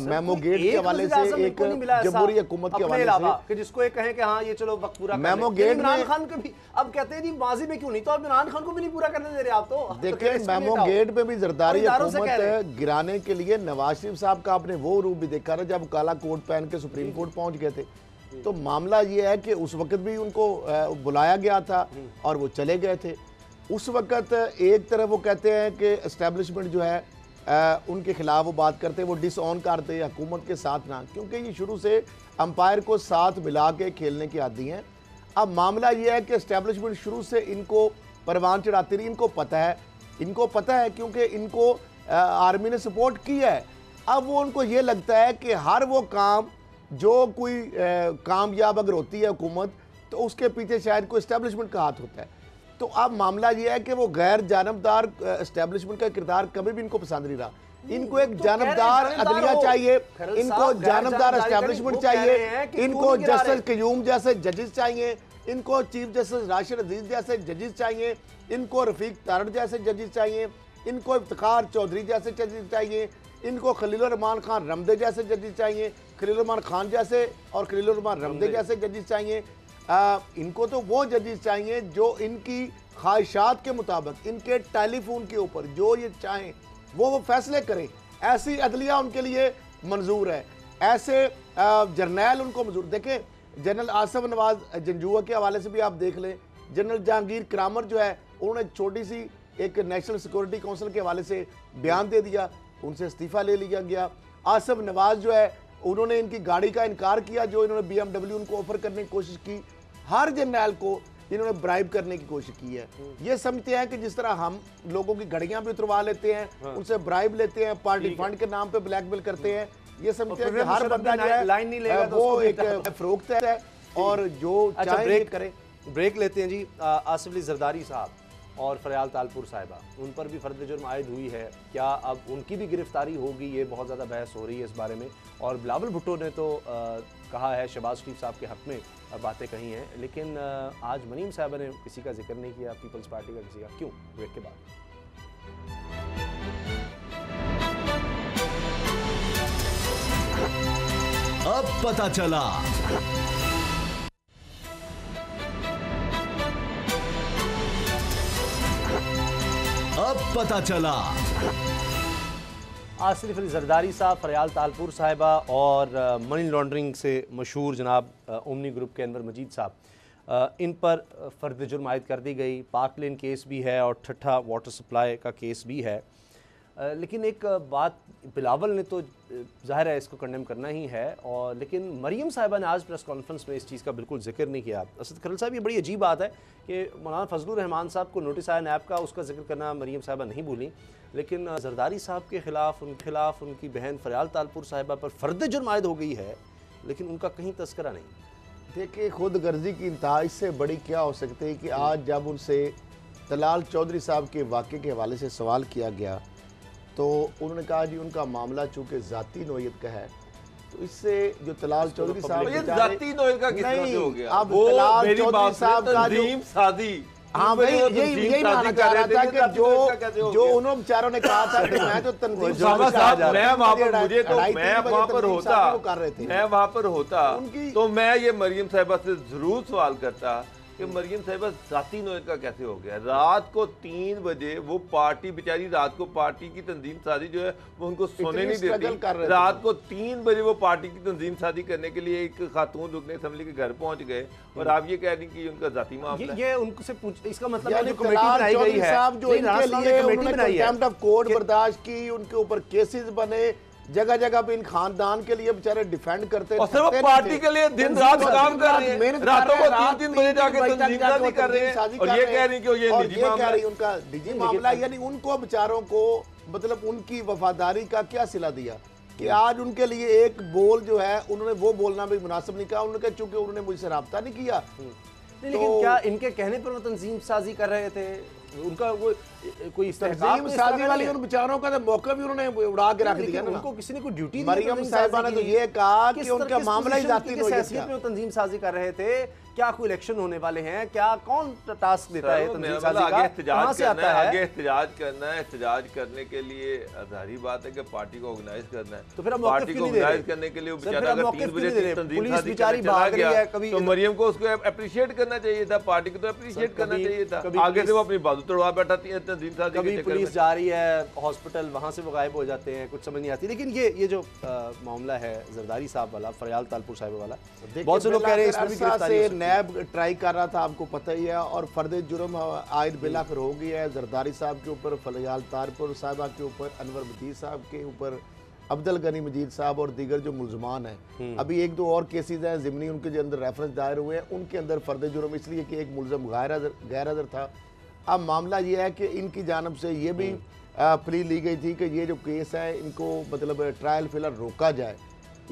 मेमो गेट के हवाले से, एक जमहूरी हुकूमत के हवाले से कि जिसको ये कहें कि हाँ ये चलो वक्त पूरा मेमो गेट इमरान खान को भी अब कहते हैं जी माजी में क्यों नहीं, तो अब इमरान खान को भी नहीं पूरा करने दे रहे आप। तो देखिए मेमो गेट पे भी जरदारी हुकूमत गिराने के लिए नवाज शरीफ साहब का आपने वो रूप भी देखा ना जब काला कोट पहन के सुप्रीम कोर्ट पहुंच गए थे। तो मामला ये है कि उस वक्त भी उनको बुलाया गया था और वो चले गए थे। उस वक्त एक तरफ वो कहते हैं कि एस्टेब्लिशमेंट जो है उनके खिलाफ वो बात करते, वो डिसऑन करते हुकूमत के साथ ना, क्योंकि ये शुरू से अंपायर को साथ मिला के खेलने के आदी हैं। अब मामला ये है कि एस्टेब्लिशमेंट शुरू से इनको परवान चढ़ाती रही, इनको पता है क्योंकि इनको आर्मी ने सपोर्ट किया है। अब वो उनको ये लगता है कि हर वो काम जो कोई कामयाब अगर होती है हुकूमत तो उसके पीछे शायद कोई एस्टेब्लिशमेंट का हाथ होता है। तो अब मामला ये है कि वो गैर जानबदार एस्टेब्लिशमेंट का किरदार कभी भी इनको पसंद नहीं रहा। इनको एक जानबदार अदलिया चाहिए, इनको जानबदार एस्टेब्लिशमेंट चाहिए, इनको जस्टिस क्यूम जैसे जजेस चाहिए, इनको चीफ जस्टिस राशिद अजीज जैसे जजेस चाहिए, इनको रफीक तारड़ जैसे जजेस चाहिए, इनको इफ्तिखार चौधरी जैसे जजेस चाहिए, इनको खलीलुर रहमान खान रमदे जैसे जजेस चाहिए, खलीलुर रहमान खान जैसे और खलीलुर रहमान रमदे जैसे जजेस चाहिए। इनको तो वो जजेस चाहिए जो इनकी ख्वाहिशात के मुताबिक, इनके टेलीफोन के ऊपर जो ये चाहें वो फैसले करें। ऐसी अदलिया उनके लिए मंजूर है, ऐसे जर्नैल उनको मंजूर। देखें जनरल आसिफ नवाज जंजुआ के हवाले से भी आप देख लें, जनरल जहांगीर करामर जो है उन्होंने छोटी सी एक नेशनल सिक्योरिटी काउंसिल के हवाले से बयान दे दिया, उनसे इस्तीफा ले लिया गया। आसिफ नवाज जो है उन्होंने इनकी गाड़ी का इनकार किया जो इन्होंने BMW उनको ऑफर करने की कोशिश की। हर जर्नैल को इन्होंने ब्राइब करने की कोशिश की है। ये समझते हैं कि जिस तरह हम लोगों की घड़ियां भी उतरवा लेते हैं, उनसे ब्राइब लेते हैं, पार्टी फंड के नाम पे ब्लैकमेल करते हैं, ये समझते हैं कि हर बंदा जो है वो एक फरोख्त है और जो चाहे करे। ब्रेक लेते हैं जी। आसिफ अली जरदारी साहब और फरयाल तालपुर साहिबा, उन पर भी फर्द जुर्म आयद हुई है, क्या अब उनकी भी गिरफ्तारी होगी? ये बहुत ज़्यादा बहस हो रही है इस बारे में। और बिलावल भुट्टो ने तो कहा है, शहबाज शरीफ साहब के हक़ में बातें कही हैं, लेकिन आज मनीम साहब ने किसी का जिक्र नहीं किया, पीपल्स पार्टी का किसी का। क्यों? ब्रेक के बाद। अब पता चला। अब पता चला। आसिफ अली जरदारी साहब, फरयाल तालपुर साहिबा और मनी लॉन्ड्रिंग से मशहूर जनाब ओमनी ग्रुप के अनवर मजीद साहब, इन पर फ़र्द जुर्म आयद कर दी गई। पाक लेन केस भी है और ठट्ठा वाटर सप्लाई का केस भी है। लेकिन एक बात, बिलावल ने तो ज़ाहिर है इसको कंडेम करना ही है, और लेकिन मरीम साहिबा ने आज प्रेस कॉन्फ्रेंस में इस चीज़ का बिल्कुल जिक्र नहीं किया। असद खलील साहब, ये बड़ी अजीब बात है कि मौलाना फजलुर रहमान साहब को नोटिस आया नैब का, उसका जिक्र करना मरीम साहिबा नहीं भूली, लेकिन जरदारी साहब के खिलाफ, उनके खिलाफ उनकी बहन फरियाल तालपुर साहिबा पर फर्द जुर्म आयद हो गई है, लेकिन उनका कहीं तस्करा नहीं। देखिए, खुद गर्जी की इंतहा इससे बड़ी क्या हो सकती है कि आज जब उनसे तलाल चौधरी साहब के वाक़े के हवाले से सवाल किया गया तो उन्होंने कहा जी उनका मामला चूँकि ज़ाती नोयत का है, तो इससे जो तलाल चौधरी साहब ज़ाती नोयत का किस तरह से हो गया? अब तलाल चौधरी साहब का तंजीम सादी, हाँ भाई, यही मानना चाह रहा था कि जो उन बेचारों ने कहा था कि मैं तो तंजीम मैं वहाँ पर, मुझे तो मैं वहाँ पर होता तो मैं ये मरियम साहिबा से जरूर सवाल करता कि मरियम साहिबा ज़ाती नोयत का कैसे हो गया। रात को 3 बजे वो पार्टी, बेचारी रात को पार्टी की तंजीम साजी जो है वो उनको सोने नहीं देती। रात को 3 बजे वो पार्टी की तंजीम साजी करने के लिए एक खातून रुकने असम्बली के घर पहुंच गए, और आप ये कह रही कि उनका ज़ाती मामला ये उनसे पूछ, इसका मतलब है जो कमेटी बनाई गई है, जो इनके लिए उन्होंने कंटेम्प्ट ऑफ कोर्ट बर्दाश्त की, उनके ऊपर केसेस बने, जगह जगह पे इन खानदान के लिए बेचारे डिफेंड करते और सिर्फ पार्टी के लिए दिन रात काम कर रहे हैं, रातों को 3-3 बजे जाके तंजीम कर रहे हैं, और ये कह रही कि ये निजी मामला है, उनका निजी मामला। यानी उनको बेचारों को, मतलब उनकी वफादारी का क्या सिला दिया कि आज उनके लिए एक बोल जो है उन्होंने वो बोलना भी मुनासिब नहीं कहा। उन्होंने कहा चूंकि उन्होंने मुझसे रब्ता नहीं किया। लेकिन क्या इनके कहने पर वो तंजीम साजी कर रहे थे? उनका वो कोई तंजीम साजी वाली उन बेचारों का तो मौका भी उन्होंने उड़ा के रख दिया ना। उनको किसी ने कोई ड्यूटी दी? मरियम साहिबा ने तो ये कहा कि उनका मामला ही जाती हैसियत में तंजीम साजी कर रहे थे। क्या कोई इलेक्शन होने वाले हैं? क्या कौन टास्क देता है तंजीम साजी का? कहां से आता है? आगे एहतजाज करना है, एहतजाज करने के लिए जाहिर बात है कि पार्टी को ऑर्गेनाइज करना है, तो फिर पार्टी को ऑर्गेनाइज करने के लिए वो बेचारा अगर 3 बजे तंजीम साजी बेचारी भाग गया तो मरियम को उसको अप्रिशिएट करना चाहिए था, पार्टी को तो अप्रिशिएट करना चाहिए था। आगे से वो अपनी बाजू तोड़वा बैठा तंजीम साजी, कभी पुलिस जा रही है हॉस्पिटल, वहां से वो गायब हो जाते हैं, कुछ समझ नहीं आती। लेकिन ये जो मामला है जरदारी साहब वाला, फरियाल तालपुर साहब वाला, बहुत से लोग कह रहे हैं इसमें भी गिरफ्तारी नैब ट्राई कर रहा था, आपको पता ही है, और फर्द जुर्म आयद बिलाखिर हो गई है जरदारी साहब के ऊपर, फरियाल तालपुर साहिबा के ऊपर, अनवर मजीद साहब के ऊपर, अब्दुल गनी मजीद साहब और दीगर जो मुलजमान हैं। अभी 1-2 और केसेस हैं ज़िमनी, उनके जो अंदर रेफरेंस दायर हुए हैं, उनके अंदर फर्द जुर्म इसलिए कि एक मुलजम गैर हाज़िर था। अब मामला ये है कि इनकी जानब से ये भी प्ली ली गई थी कि ये जो केस है इनको मतलब ट्रायल फिलहाल रोका जाए।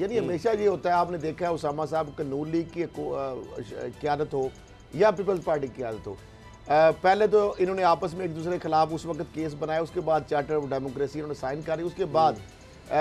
यानी हमेशा ये होता है, आपने देखा है उसामा साहब का नून लीग की क़यादत हो या पीपल्स पार्टी की क़यादत हो, पहले तो इन्होंने आपस में एक दूसरे के खिलाफ उस वक्त केस बनाया, उसके बाद चार्टर ऑफ डेमोक्रेसी इन्होंने साइन करी, उसके बाद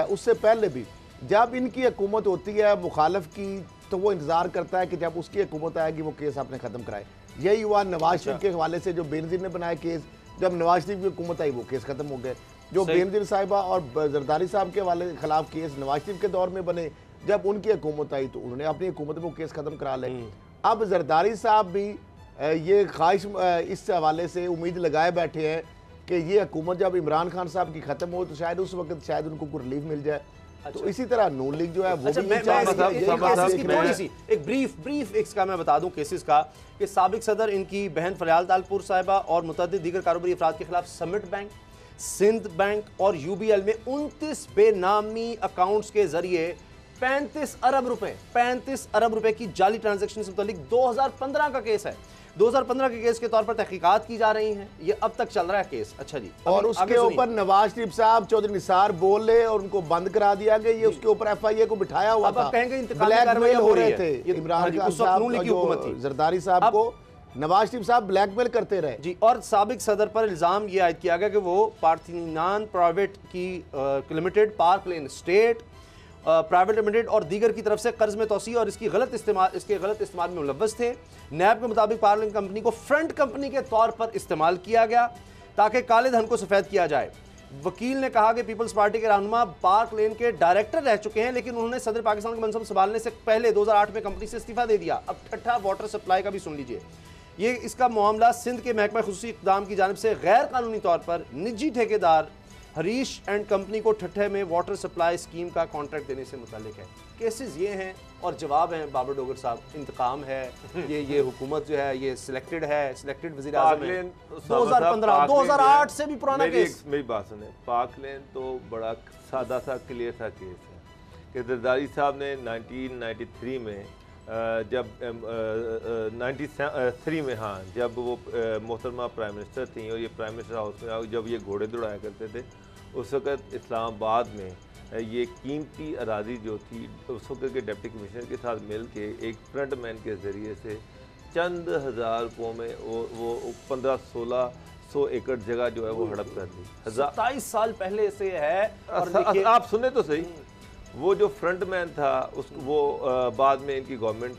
उससे पहले भी जब इनकी हुकूमत होती है मुखालफ की तो वो इंतज़ार करता है कि जब उसकी हुकूमत आएगी वो केस आपने ख़त्म कराए। यही हुआ नवाज शरीफ के हवाले से, जो बेनज़ीर ने बनाया केस, जब नवाज शरीफ की हुकूमत आई वो केस ख़त्म हो गए। जो बेनज़ीर साहिबा और जरदारी साहब के हवाले के खिलाफ केस नवाज शरीफ के दौर में बने, जब उनकी हुकूमत आई तो उन्होंने अपनी हुकूमत में वो केस ख़त्म करा ले। अब जरदारी साहब भी ये ख्वाहिश इस हवाले से उम्मीद लगाए बैठे हैं कि ये हुकूमत जब इमरान खान साहब की ख़त्म हो तो शायद उस वक्त शायद उनको कोई रिलीफ मिल जाए। तो इसी तरह नून लीग जो है वो भी एक ब्रीफ इसका मैं बता दूं केसेस का कि साबिक सदर इनकी बहन फरियाल तालपुर साहिबा और मुतअद्दिद दीगर कारोबारी अफराद के खिलाफ समिट बैंक, सिंध बैंक और यूबीएल में 29 बेनामी अकाउंट्स के जरिए 35 अरब रुपए की जाली ट्रांजैक्शन से मुतालिक 2015 का केस है। 2015 के केस के तौर पर तहकीकात की जा रही हैं, ये अब तक चल रहा है केस। अच्छा जी, और उसके ऊपर नवाज शरीफ साहब चौधरी निसार बोले और उनको बंद करा दिया गया। ये उसके ऊपर एफआईए को बिठाया हुआ था, ब्लैकमेल हो रहे थे इमरान खान साहब, जरदारी साहब को नवाज शरीफ साहब ब्लैकमेल करते रहे जी। और साबिक सदर पर इल्जाम ये आयद किया गया कि वो पार्थीनान प्राइवेट की लिमिटेड, पार्क लेन स्टेट प्राइवेट लिमिटेड और दीगर की तरफ से कर्ज में तोसी और इसके गलत इस्तेमाल में मुलव्वस थे। नैब के मुताबिक पार्क लेन कंपनी को फ्रंट कंपनी के तौर पर इस्तेमाल किया गया ताकि काले धन को सफ़ेद किया जाए। वकील ने कहा कि पीपल्स पार्टी के रहनुमा पार्क लेन के डायरेक्टर रह चुके हैं, लेकिन उन्होंने सदर पाकिस्तान के मनसब संभालने से पहले 2008 में कंपनी से इस्तीफा दे दिया। अब ठट्ठा वाटर सप्लाई का भी सुन लीजिए। ये इसका मामला सिंध के महकमा खुसूसी इक़दाम की जानिब से गैर कानूनी तौर पर निजी ठेकेदार हरीश एंड कंपनी को ठट्ठे में वाटर सप्लाई स्कीम का कॉन्ट्रैक्ट देने से मुतालिक है। केसेस ये हैं और जवाब हैं बाबर डोगर साहब, इंतकाम है, ये हुकूमत जो है ये सिलेक्टेड वज़ीर आज़म है। 2015 2008 से भी पुराना केस। मेरी बात सुने, पाकलैंड तो बड़ा सादा सा क्लियर सा केस है कि जरदारी साहब ने 1993 में जब 93 में हाँ जब वो मोहतरमा प्राइम मिनिस्टर थी और ये प्राइम मिनिस्टर हाउस में जब ये घोड़े दौड़ाया करते थे, उस वक़्त इस्लामाबाद में ये कीमती अराजी जो थी उस वक्त के डिप्टी कमिश्नर के साथ मिल के एक फ्रंट मैन के ज़रिए से चंद हज़ार रुपयों में वो 1500-1600 एकड़ जगह जो है वो हड़प कर दी। 27 साल पहले से है। और आप सुने तो सही, वो जो फ्रंट मैन था उसको वो बाद में इनकी गवर्नमेंट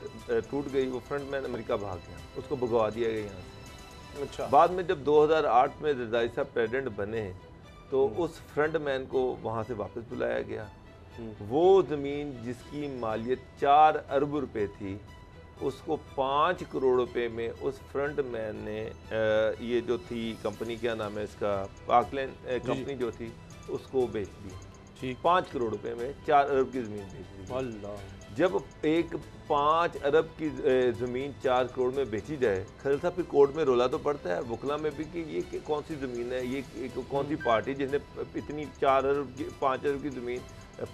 टूट गई, वो फ्रंट मैन अमेरिका भाग गया, उसको भगवा दिया गया यहाँ से। अच्छा। बाद में जब 2008 में जरदारी साहब प्रेसिडेंट बने तो उस फ्रंट मैन को वहाँ से वापस बुलाया गया। वो ज़मीन जिसकी मालियत 4 अरब रुपए थी उसको 5 करोड़ रुपए में उस फ्रंट मैन ने ये जो थी कंपनी, क्या नाम है इसका, पाकलैंड कंपनी जो थी, उसको बेच दी। ठीक 5 करोड़ रुपए में 4 अरब की ज़मीन बेच दी। अल्लाह। जब एक 5 अरब की ज़मीन 4 करोड़ में बेची जाए, खैर साहब फिर कोर्ट में रोला तो पड़ता है वकला में भी कि ये कौन सी ज़मीन है, ये कौन सी पार्टी जिसने इतनी 5 अरब की ज़मीन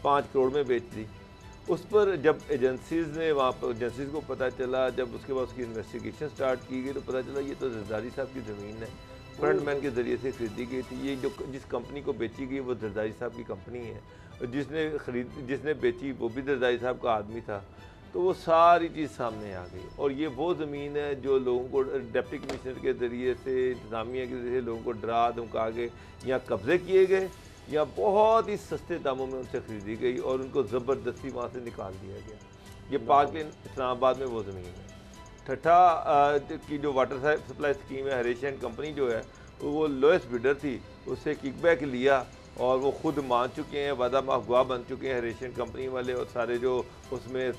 5 करोड़ में बेच दी। उस पर जब एजेंसीज़ ने वहाँ पर एजेंसीज़ को पता चला, जब उसके बाद उसकी इन्वेस्टिगेशन स्टार्ट की गई तो पता चला ये तो जरदारी साहब की ज़मीन है, फ्रंट मैन के ज़रिए से खरीदी गई थी। ये जो जिस कंपनी को बेची गई वो जरदारी साहब की कंपनी है, और जिसने बेची वो भी जरदारी साहब का आदमी था। तो वो सारी चीज़ सामने आ गई और ये वो ज़मीन है जो लोगों को डिप्टी कमिश्नर के ज़रिए से, इंतज़ामिया के ज़रिए लोगों को डरा धमका के यहाँ कब्ज़े किए गए या बहुत ही सस्ते दामों में उनसे ख़रीदी गई और उनको ज़बरदस्ती वहाँ से निकाल दिया गया। ये पाकलैंड इस्लामाबाद में वो ज़मीन है। ठट्ठा की जो वाटर सप्लाई स्कीम है, हरीश एंड कंपनी जो है वो लोएस्ट बिडर थी, उससे किकबैक लिया और वो खुद मान चुके हैं, वादा माफगुआ बन चुके हैं हरीश एंड कंपनी वाले और सारे जो उसमें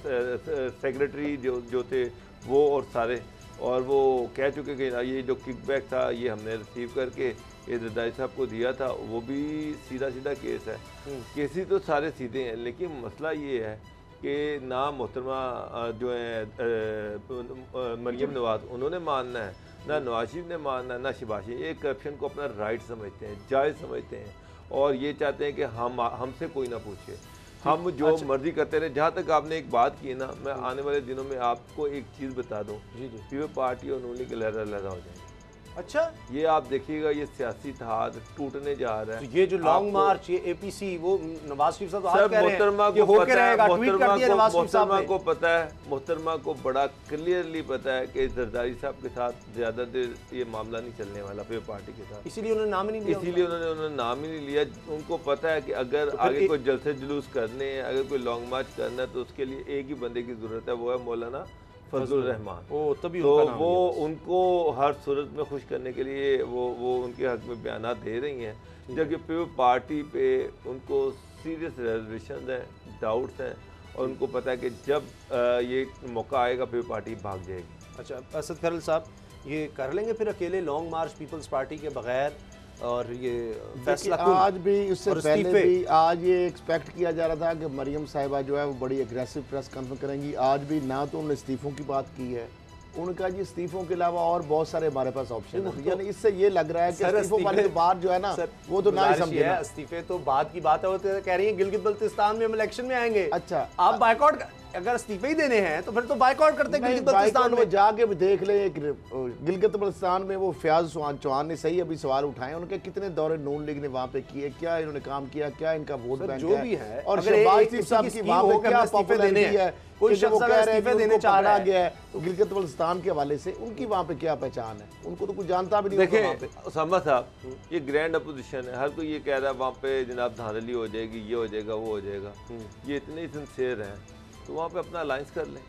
सेक्रेटरी जो थे वो और सारे, और वो कह चुके कि ये जो किकबैक था ये हमने रिसीव करके ये जरदारी साहब को दिया था। वो भी सीधा केस है। केसेस तो सारे सीधे हैं, लेकिन मसला ये है कि ना मोहतरमा जो है मरियम नवाज उन्होंने मानना है, ना नवाज शरीफ ने मानना है, ना शहबाज शरीफ। ये करप्शन को अपना राइट समझते हैं, जायज़ समझते हैं और ये चाहते हैं कि हमसे कोई ना पूछे, हम जो मर्जी करते रहे। जहाँ तक आपने एक बात की ना, मैं आने वाले दिनों में आपको एक चीज़ बता दूँ, पीपल पार्टी और नूनी के लहरा हो जाएंगे। अच्छा, ये आप देखिएगा, ये सियासी इत्तेहाद टूटने जा रहा है। तो ये जो लॉन्ग मार्च, ये एपीसी, वो नवाज शरीफ साहब मोहतरमा को पता है, मोहतरमा को बड़ा क्लियरली पता है कि जरदारी साहब के साथ ज़्यादा देर ये मामला नहीं चलने वाला पीपल पार्टी के साथ, इसीलिए उन्होंने नाम ही नहीं लिया। इसीलिए उन्होंने नाम ही नहीं लिया। उनको पता है कि अगर आगे कोई जलसे जुलूस करने हैं, अगर कोई लॉन्ग मार्च करना है तो उसके लिए एक ही बंदे की ज़रूरत है, वो है मौलाना फजलुर रहमान। तभी तो वो उनको हर सूरत में खुश करने के लिए वो उनके हक में बयान दे रही हैं, जबकि पीपल पार्टी पे उनको सीरियस रिजर्वेशन हैं, डाउट्स हैं और उनको पता है कि जब ये मौका आएगा पीपल पार्टी भाग जाएगी। अच्छा असद खरल साहब, ये कर लेंगे फिर अकेले लॉन्ग मार्च पीपल्स पार्टी के बगैर? और ये फैसला आज भी, उससे पहले भी आज ये एक्सपेक्ट किया जा रहा था कि मरियम साहिबा जो है वो बड़ी एग्रेसिव प्रेस कॉन्फ्रेंस करेंगी। आज भी ना तो उन्होंने इस्तीफों की बात की है, उनका जी इस्तीफों के अलावा और बहुत सारे हमारे पास ऑप्शन है। यानी इससे ये लग रहा है कि इस्तीफों वाली बात जो है ना वो तो ना समझे। इस्तीफे तो बात की बात है, वो तो कह रही है गिलगित बल्तिस्तान में हम इलेक्शन में आएंगे। अच्छा, आप बायकॉट, अगर इस्तीफे ही देने हैं तो फिर तो बायकॉट करते हैं गिलगित बल्तिस्तान में। जाके भी देख ले, गिलगित बल्तिस्तान में वो फयाज चौहान ने सही अभी सवाल उठाए, उनके कितने दौरे नून लीग ने वहाँ पे किए, क्या इन्होंने काम किया, क्या इनका वोट बैंक जो भी है, और शहबाज शरीफ साहब की वहाँ पे क्या पॉपुलैरिटी है, कोई शख्स अगर इस्तीफे देने चाह रहा गया है तो गिलगित बल्तिस्तान के हवाले से उनकी वहाँ पे क्या पहचान है, उनको तो कुछ जानता भी नहीं। देखिए उसामा साहब, ये ग्रैंड अपोजिशन है, हर कोई ये कह रहा है वहाँ पे जनाब धांधली हो जाएगी, ये हो जाएगा, वो हो जाएगा। ये इतने सिंसियर हैं तो वहाँ पे अपना अलायंस कर लें।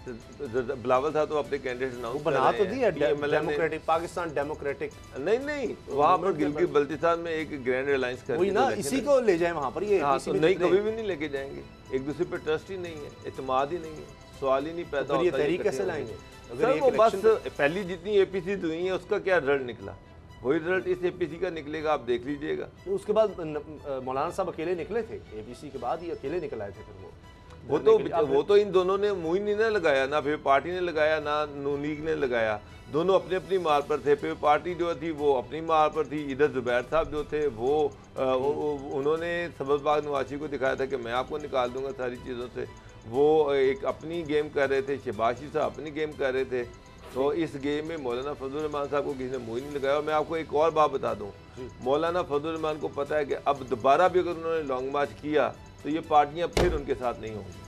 बिलावल था तो अपने कैंडिडेट अनाउंस बना तो दिया, डेमोक्रेटिक पाकिस्तान डेमोक्रेटिक। नहीं वहाँ पर गिलगित बल्तिस्तान में एक ग्रैंड अलायंस कर वही ना, इसी को ले जाए वहाँ पर। ये तो नहीं, कभी भी नहीं लेके जाएंगे, एक दूसरे पे ट्रस्ट ही नहीं है, एतमाद ही नहीं है, सवाल ही नहीं पैदा होता। ये तहरीक कैसे लाएंगे? सर वो बस पहली जितनी एपीसी हुई है उसका क्या रिजल्ट निकला, वही रिजल्ट इस एपीसी का निकलेगा, आप देख लीजिएगा। उसके बाद मौलाना साहब अकेले निकले थे, एपीसी के बाद ही अकेले निकल आए थे फिर वो तो इन दोनों ने मुंह ही नहीं ना लगाया, ना फिर पार्टी ने लगाया ना नून लीग ने लगाया, दोनों अपनी अपनी मार पर थे। फिर पार्टी जो थी वो अपनी मार पर थी, इधर जुबैर साहब जो थे वो उन्होंने सबजबाग नवाशी को दिखाया था कि मैं आपको निकाल दूंगा सारी चीज़ों से, वो एक अपनी गेम कर रहे थे, शहबाज शरीफ साहब अपनी गेम कर रहे थे। तो इस गेम में मौलाना फजल रहमान साहब को किसी ने मुँह नहीं लगाया। और मैं आपको एक और बात बता दूँ, मौलाना फजल रहमान को पता है कि अब दोबारा भी अगर उन्होंने लॉन्ग मार्च किया तो ये पार्टियां फिर उनके साथ नहीं होंगी।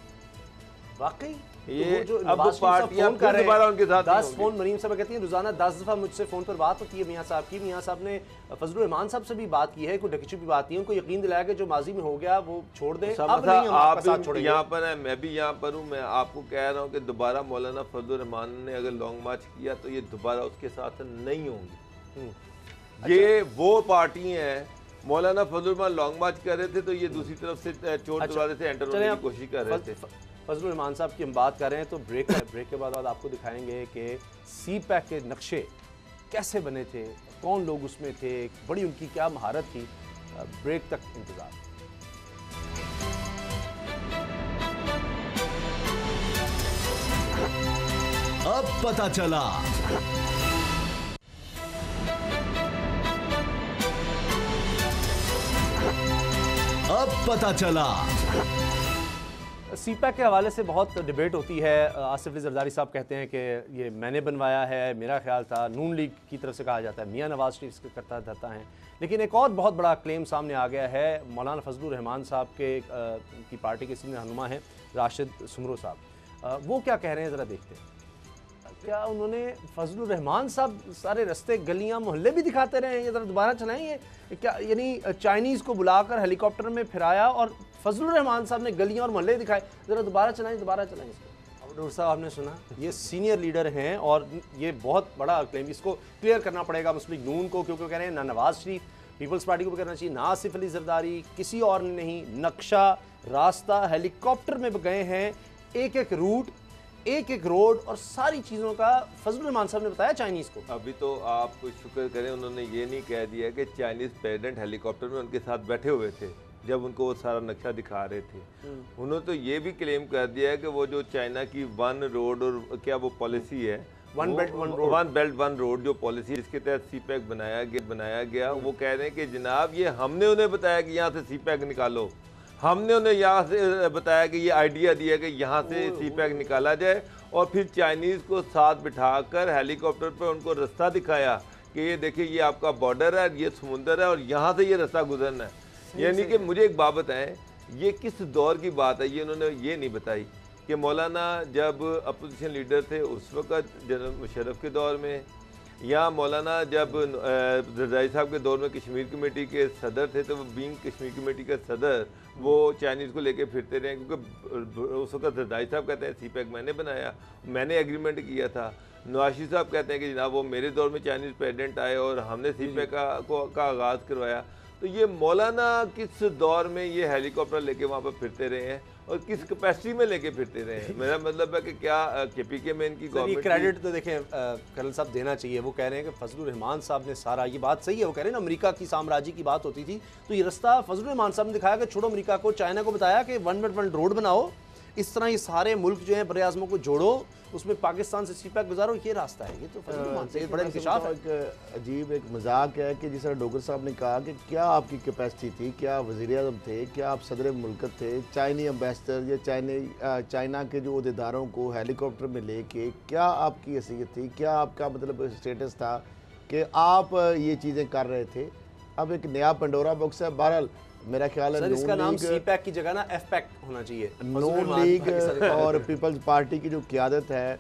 वाकई ये जो अब पार्टियां फिर दोबारा उनके साथ 10 फोन मरीम साहब कहती हैं रोजाना 10 दफ़ा मुझसे फ़ोन पर बात होती है मियाँ साहब की। मियाँ साहब ने फजल रहमान साहब से भी बात की है, कोई ढकेचू की बात नहीं है, उनको यकीन दिलाया कि जो माजी में हो गया वो छोड़ दें, अब नहीं हम आपका साथ छोड़ेंगे। यहाँ पर है, मैं भी यहाँ पर हूँ, मैं आपको कह रहा हूँ कि दोबारा मौलाना फजल रहमान ने अगर लॉन्ग मार्च किया तो ये दोबारा उसके साथ नहीं होंगी। ये वो पार्टी है, मौलाना फजल रहमान लॉन्ग मार्च कर रहे थे तो ये दूसरी तरफ से चोर दरवाजे से एंटर होने की कोशिश कर रहे थे। फजल रहमान साहब की हम बात कर रहे हैं तो ब्रेक के बाद आपको दिखाएंगे कि सीपैक के नक्शे कैसे बने थे, कौन लोग उसमें थे, बड़ी उनकी क्या महारत थी। ब्रेक तक इंतजार। अब पता चला। अब पता चला। सीपैक के हवाले से बहुत डिबेट होती है। आसिफ अली जरदारी साहब कहते हैं कि ये मैंने बनवाया है, मेरा ख्याल था, नून लीग की तरफ से कहा जाता है, मियाँ नवाज शरीफ इसका करता धरता है। लेकिन एक और बहुत बड़ा क्लेम सामने आ गया है, मौलाना फजल रहमान साहब के की पार्टी के सीनियर रहनुमा हैं राशिद सुमरो साहब, वो क्या कह रहे हैं ज़रा देखते हैं। क्या उन्होंने फजल रहमान साहब सारे रास्ते गलियां मोहल्ले भी दिखाते रहे हैं, ये ज़रा दोबारा चलाएंगे क्या? यानी चाइनीज़ को बुलाकर हेलीकॉप्टर में फिराया और फजल रहमान साहब ने गलियां और मोहल्ले दिखाए, ज़रा दोबारा चलाएं इसको। डॉक्टर साहब आपने सुना, ये सीनियर लीडर हैं और ये बहुत बड़ा क्लेम, इसको क्लियर करना पड़ेगा मुस्लिम नून को, क्योंकि कह रहे हैं ना नवाज शरीफ पीपल्स पार्टी को भी करना चाहिए, ना आसिफ अली जरदारी, किसी और ने नहीं। नक्शा रास्ता हेलीकॉप्टर में गए हैं, एक एक रूट, एक एक रोड और सारी चीज़ों का फजल रहमान साहब ने बताया चाइनीज़ को। अभी तो आप शुक्र करें उन्होंने ये नहीं कह दिया कि चाइनीज़ प्रेसिडेंट हेलीकॉप्टर में उनके साथ बैठे हुए थे जब उनको वो सारा नक्शा दिखा रहे थे। उन्होंने तो ये भी क्लेम कर दिया है कि वो जो चाइना की वन रोड और क्या वो पॉलिसी है, वन बेल्ट वन रोड जो पॉलिसी जिसके तहत सीपैक बनाया गया, वो कह रहे हैं कि जनाब ये हमने उन्हें बताया कि यहाँ से सीपैक निकालो, हमने उन्हें यहाँ से बताया कि ये आइडिया दिया कि यहाँ से सीपैक निकाला जाए, और फिर चाइनीज़ को साथ बिठाकर हेलीकॉप्टर पर उनको रास्ता दिखाया कि ये देखिए ये आपका बॉर्डर है, ये समुंदर है और यहाँ से ये रास्ता गुजरना है। यानी कि मुझे एक बात बताएं, ये किस दौर की बात है, ये उन्होंने ये नहीं बताई कि मौलाना जब अपोजिशन लीडर थे उस वक़्त जनरल मुशर्रफ के दौर में, या मौलाना जब रज़ाई साहब के दौर में कश्मीर कमेटी के सदर थे, तो वो बीइंग कश्मीर कमेटी के सदर वो चाइनीज़ को लेके फिरते रहे, क्योंकि उस वक्त रज़ाई साहब कहते हैं सीपैक मैंने बनाया, मैंने एग्रीमेंट किया था। नवाज साहब कहते हैं कि जनाब वो मेरे दौर में चाइनीज़ प्रेसिडेंट आए और हमने सीपैक का आगाज़ करवाया। तो ये मौलाना किस दौर में ये हेलीकॉप्टर लेके वहाँ पर फिरते रहे हैं और किस कैपेसिटी में लेके फिरते रहे हैं? मेरा मतलब है कि क्या केपीके में इनकी गवर्नमेंट, क्रेडिट तो देखें कर्नल साहब देना चाहिए। वो कह रहे हैं कि फजल रहमान साहब ने सारा, ये बात सही है, वो कह रहे हैं ना अमेरिका की साम्राज्य की बात होती थी तो ये रास्ता फजल रहमान साहब ने दिखाया कि छोड़ो अमेरिका को, चाइना को बताया कि वन बेल्ट वन रोड बनाओ, इस तरह ये सारे मुल्क जो हैं बरे-आज़मों को जोड़ो, उसमें पाकिस्तान से सीपैक गुजारो, ये रास्ता है। ये तो फजल रहमान से बड़ा इंकशाफ है। एक अजीब एक मजाक है कि जिस तरह डोगर साहब ने कहा कि क्या आपकी कैपेसिटी थी, क्या वज़ीर आज़म थे, क्या आप सदर मुल्क थे, चाइनी एम्बेसडर या चाइना के जो अहदेदारों को हेलीकॉप्टर में लेके क्या आपकी हैसियत थी, क्या आपका मतलब स्टेटस था कि आप ये चीज़ें कर रहे थे? अब एक नया पंडोरा बॉक्स है। बहरहाल मेरा ख्याल है सर इसका नाम सीपैक की जगह ना एफपैक होना चाहिए। नून लीग और पीपल्स पार्टी की जो क़यादत है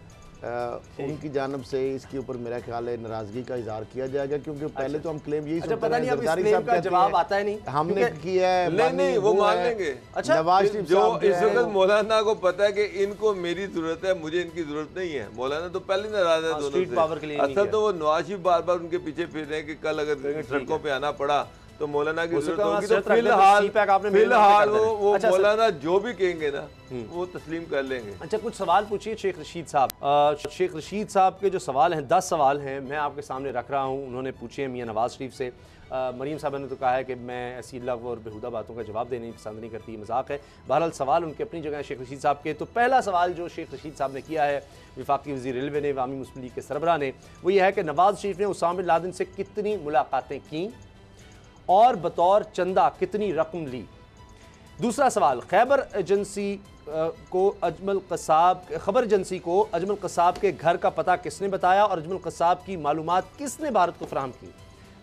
उनकी जानब से इसके ऊपर मेरा ख्याल है नाराजगी का इजहार किया जाएगा, क्योंकि पहले तो हम क्लेम यही सुनते पता नहीं अब इस क्लेम का जवाब आता है नहीं, हमने किया है, नहीं वो मान लेंगे। अच्छा नवाज शरीफ जो इस वक्त मौलाना को पता है कि इनको मेरी जरूरत है, मुझे इनकी जरूरत नहीं है, मौलाना तो पहले नाराज है दोनों से। पावर के लिए असल तो वो नवाज शरीफ बार बार उनके पीछे फिर रहे हैं कि कल अगर सड़कों पे आना पड़ा तो मौलाना की हो जरूरत सकता है होगी, वहाँ तो शर्त रख दें, फिलहाल CPAC आपने मेल में फिलहाल कर देना। वो अच्छा, सर। मौलाना जो भी कहेंगे ना वो तस्लीम कर लेंगे। अच्छा, कुछ सवाल पूछिए शेख रशीद साहब। शेख रशीद साहब के जो सवाल हैं 10 सवाल हैं, मैं आपके सामने रख रहा हूँ। उन्होंने पूछे हैं मियाँ नवाज शरीफ से। मरीम साहब ने तो कहा है कि मैं ऐसी लग़्व और बेहुदा बातों का जवाब देने पसंद नहीं करती, मजाक है। बहरहाल सवाल उनके अपनी जगह है शेख रशीद साहब के। तो पहला सवाल जो शेख रशीद साहब ने किया है वफाकी वज़ीर रेलवे ने, अवामी मुस्लिम लीग के सरबराह ने, वो ये है कि नवाज शरीफ ने उसामा बिन लादेन से कितनी मुलाकातें की और बतौर चंदा कितनी रकम ली। दूसरा सवाल, खैबर एजेंसी को अजमल कसाब, खबर एजेंसी को अजमल कसाब के घर का पता किसने बताया और अजमल कसाब की मालूमात किसने भारत को फराहम की।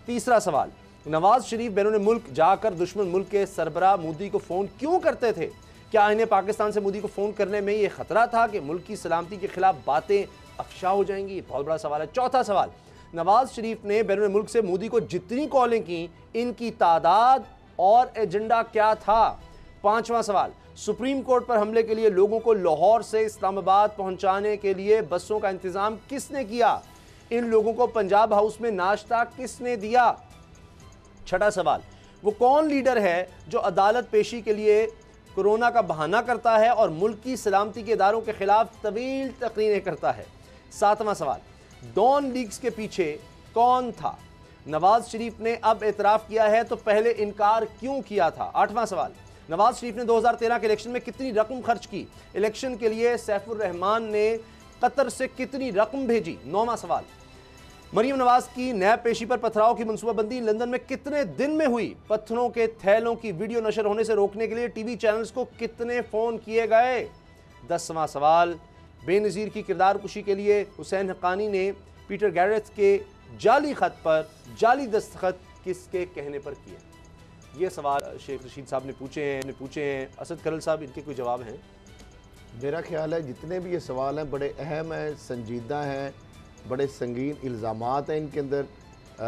तीसरा सवाल, नवाज शरीफ बैरून मुल्क जाकर दुश्मन मुल्क के सरबराह मोदी को फ़ोन क्यों करते थे? क्या इन्हें पाकिस्तान से मोदी को फ़ोन करने में ये खतरा था कि मुल्क की सलामती के खिलाफ बातें अफशा हो जाएंगी? बहुत बड़ा सवाल है। चौथा सवाल, नवाज शरीफ ने बैरून मुल्क से मोदी को जितनी कॉलें की, इनकी तादाद और एजेंडा क्या था? पांचवा सवाल, सुप्रीम कोर्ट पर हमले के लिए लोगों को लाहौर से इस्लामाबाद पहुंचाने के लिए बसों का इंतजाम किसने किया? इन लोगों को पंजाब हाउस में नाश्ता किसने दिया? छठा सवाल, वो कौन लीडर है जो अदालत पेशी के लिए कोरोना का बहाना करता है और मुल्क की सलामती के इदारों के खिलाफ तवील तकरीरें करता है? सातवां सवाल, डॉन लीग्स के पीछे कौन था? नवाज शरीफ ने अब एतराफ़ किया है तो पहले इनकार क्यों किया था? आठवां सवाल, नवाज शरीफ ने 2013 के इलेक्शन में कितनी रकम खर्च की? इलेक्शन के लिए सैफुर रहमान ने कतर से कितनी रकम भेजी? नौवां सवाल, मरीम नवाज की नैब पेशी पर पथराव की मनसूबाबंदी लंदन में कितने दिन में हुई? पत्थरों के थैलों की वीडियो नशर होने से रोकने के लिए टीवी चैनल्स को कितने फ़ोन किए गए? 10वां सवाल, बेनज़ीर की किरदार कुशी के लिए हुसैन हक्कानी ने पीटर गैरेथ के जाली खत पर जाली दस्तखत किसके कहने पर किए? ये सवाल शेख रशीद साहब ने पूछे हैं। असद करल साहब, इनके कोई जवाब हैं? मेरा ख्याल है जितने भी ये सवाल हैं बड़े अहम हैं, संजीदा हैं, बड़े संगीन इल्ज़ामात हैं इनके अंदर,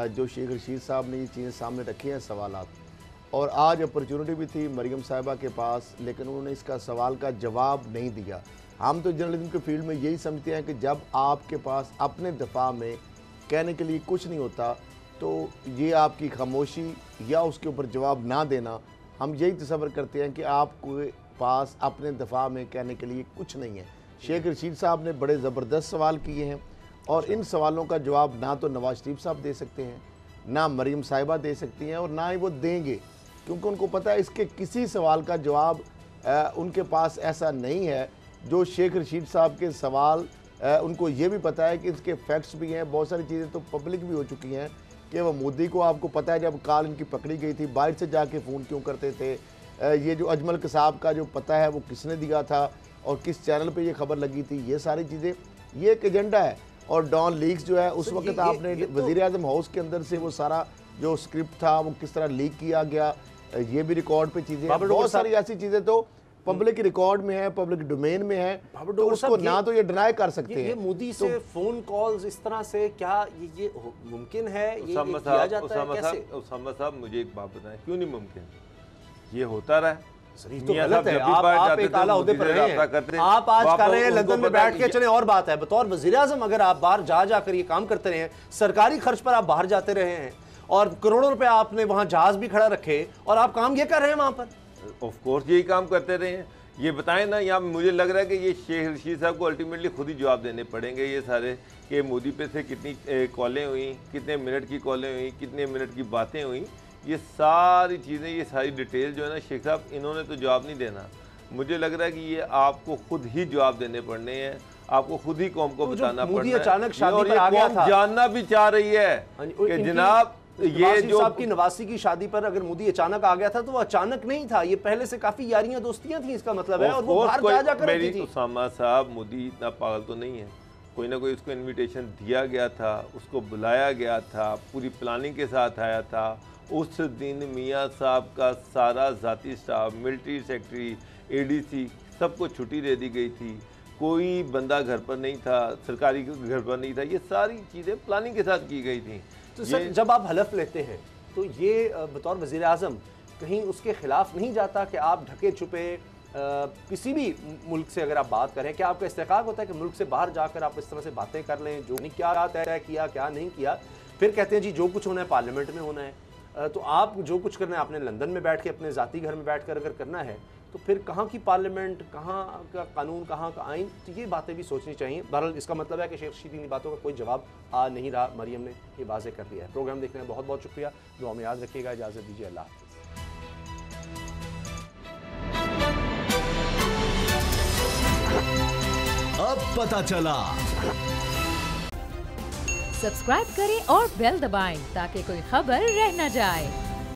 जो शेख रशीद साहब ने ये चीज़ें सामने रखी हैं सवालात। और आज अपॉर्चुनिटी भी थी मरीम साहिबा के पास, लेकिन उन्होंने इसका सवाल का जवाब नहीं दिया। हम तो जर्नलिज्म के फील्ड में यही समझते हैं कि जब आपके पास अपने दफा में कहने के लिए कुछ नहीं होता तो ये आपकी खामोशी या उसके ऊपर जवाब ना देना, हम यही तसव्वुर करते हैं कि आपके पास अपने दफा में कहने के लिए कुछ नहीं है। शेख रशीद साहब ने बड़े ज़बरदस्त सवाल किए हैं और इन सवालों का जवाब ना तो नवाज शरीफ साहब दे सकते हैं, ना मरीम साहिबा दे सकती हैं और ना ही वो देंगे, क्योंकि उनको पता है इसके किसी सवाल का जवाब उनके पास ऐसा नहीं है। जो शेख रशीद साहब के सवाल, उनको ये भी पता है कि इसके फैक्ट्स भी हैं, बहुत सारी चीज़ें तो पब्लिक भी हो चुकी हैं कि वो मोदी को, आपको पता है जब कॉल इनकी पकड़ी गई थी बाहर से जाके फ़ोन क्यों करते थे, ये जो अजमल कसाब का जो पता है वो किसने दिया था और किस चैनल पे ये खबर लगी थी, ये सारी चीज़ें, ये एक एजेंडा है। और डॉन लीक्स जो है उस वक्त आपने वज़ीर आज़म हाउस के अंदर से वो सारा जो स्क्रिप्ट था वो किस तरह लीक किया गया, ये भी रिकॉर्ड पे चीज़ें, बहुत सारी ऐसी चीज़ें तो पब्लिक रिकॉर्ड में है, पब्लिक डोमेन में है, तो उसको ना तो ये डिनाई कर सकते हैं। ये मोदी से फोन कॉल्स इस तरह से क्या ये मुमकिन है? ये किया जाता है कैसे? उसामा साहब, मुझे एक बात बताएं, क्यों नहीं मुमकिन? ये होता रहा है। तो गलत है। आप एक आला ओहदे पर रहे हैं, आप आज कर रहे हैं लंदन में बैठ के, चले और बात है, बतौर वज़ीर आज़म अगर आप बाहर जाकर ये काम करते रहे हैं, सरकारी खर्च पर आप बाहर जाते रहे हैं और करोड़ों रुपए आपने वहां जहाज भी खड़ा रखे और आप काम ये कर रहे हैं वहां पर, ऑफ कोर्स यही काम करते रहे हैं। ये बताएं ना, यहाँ मुझे लग रहा है कि ये शेख रशीद साहब को अल्टीमेटली खुद ही जवाब देने पड़ेंगे ये सारे, कि मोदी पे से कितनी कॉलें हुई, कितने मिनट की कॉलें हुई, कितने मिनट की बातें हुई, ये सारी चीज़ें, ये सारी डिटेल जो है ना शेख साहब, इन्होंने तो जवाब नहीं देना। मुझे लग रहा है कि ये आपको खुद ही जवाब देने पड़ने हैं, आपको खुद ही कौम को बताना पड़ना है। अचानक शादी पर आ गया था, जानना भी चाह रही है कि जनाब ये जो आपकी नवासी की शादी पर अगर मोदी अचानक आ गया था तो वो अचानक नहीं था, ये पहले से काफी यारियां दोस्तियां थी, इसका मतलब है। और वो बाहर जाकर मेरी उसामा साहब, मोदी इतना पागल तो नहीं है, कोई ना कोई उसको इनविटेशन दिया गया था, उसको बुलाया गया था, पूरी प्लानिंग के साथ आया था। उस दिन मियाँ साहब का सारा ज़ाती स्टाफ, मिलिट्री सेक्रेटरी, एडीसी, सबको छुट्टी दे दी गई थी, कोई बंदा घर पर नहीं था, सरकारी घर पर नहीं था, ये सारी चीज़ें प्लानिंग के साथ की गई थी। तो सर, जब आप हलफ लेते हैं तो ये बतौर वज़ीर आज़म कहीं उसके खिलाफ नहीं जाता कि आप ढके छुपे किसी भी मुल्क से अगर आप बात करें, क्या आपका इस्तेकाक होता है कि मुल्क से बाहर जाकर आप इस तरह से बातें कर लें, जो नहीं क्या तय किया क्या नहीं किया, फिर कहते हैं जी जो कुछ होना है पार्लियामेंट में होना है, तो आप जो कुछ करना है आपने लंदन में बैठ के अपने ज़ाती घर में बैठ कर अगर करना है तो फिर कहाँ की पार्लियामेंट, कहाँ का कानून, कहाँ का आइन, तो ये बातें भी सोचनी चाहिए। बहरहाल इसका मतलब है कि शेख रशीद की बातों का कोई जवाब आ नहीं रहा, मरियम ने ये वाज़े कर दिया है। प्रोग्राम देखने में बहुत बहुत शुक्रिया, दुआ में याद रखिएगा, इजाज़त दीजिए, अल्लाह हाफ़िज़। अब पता चला। सब्सक्राइब करें और बेल दबाएं ताकि कोई खबर रह न जाए।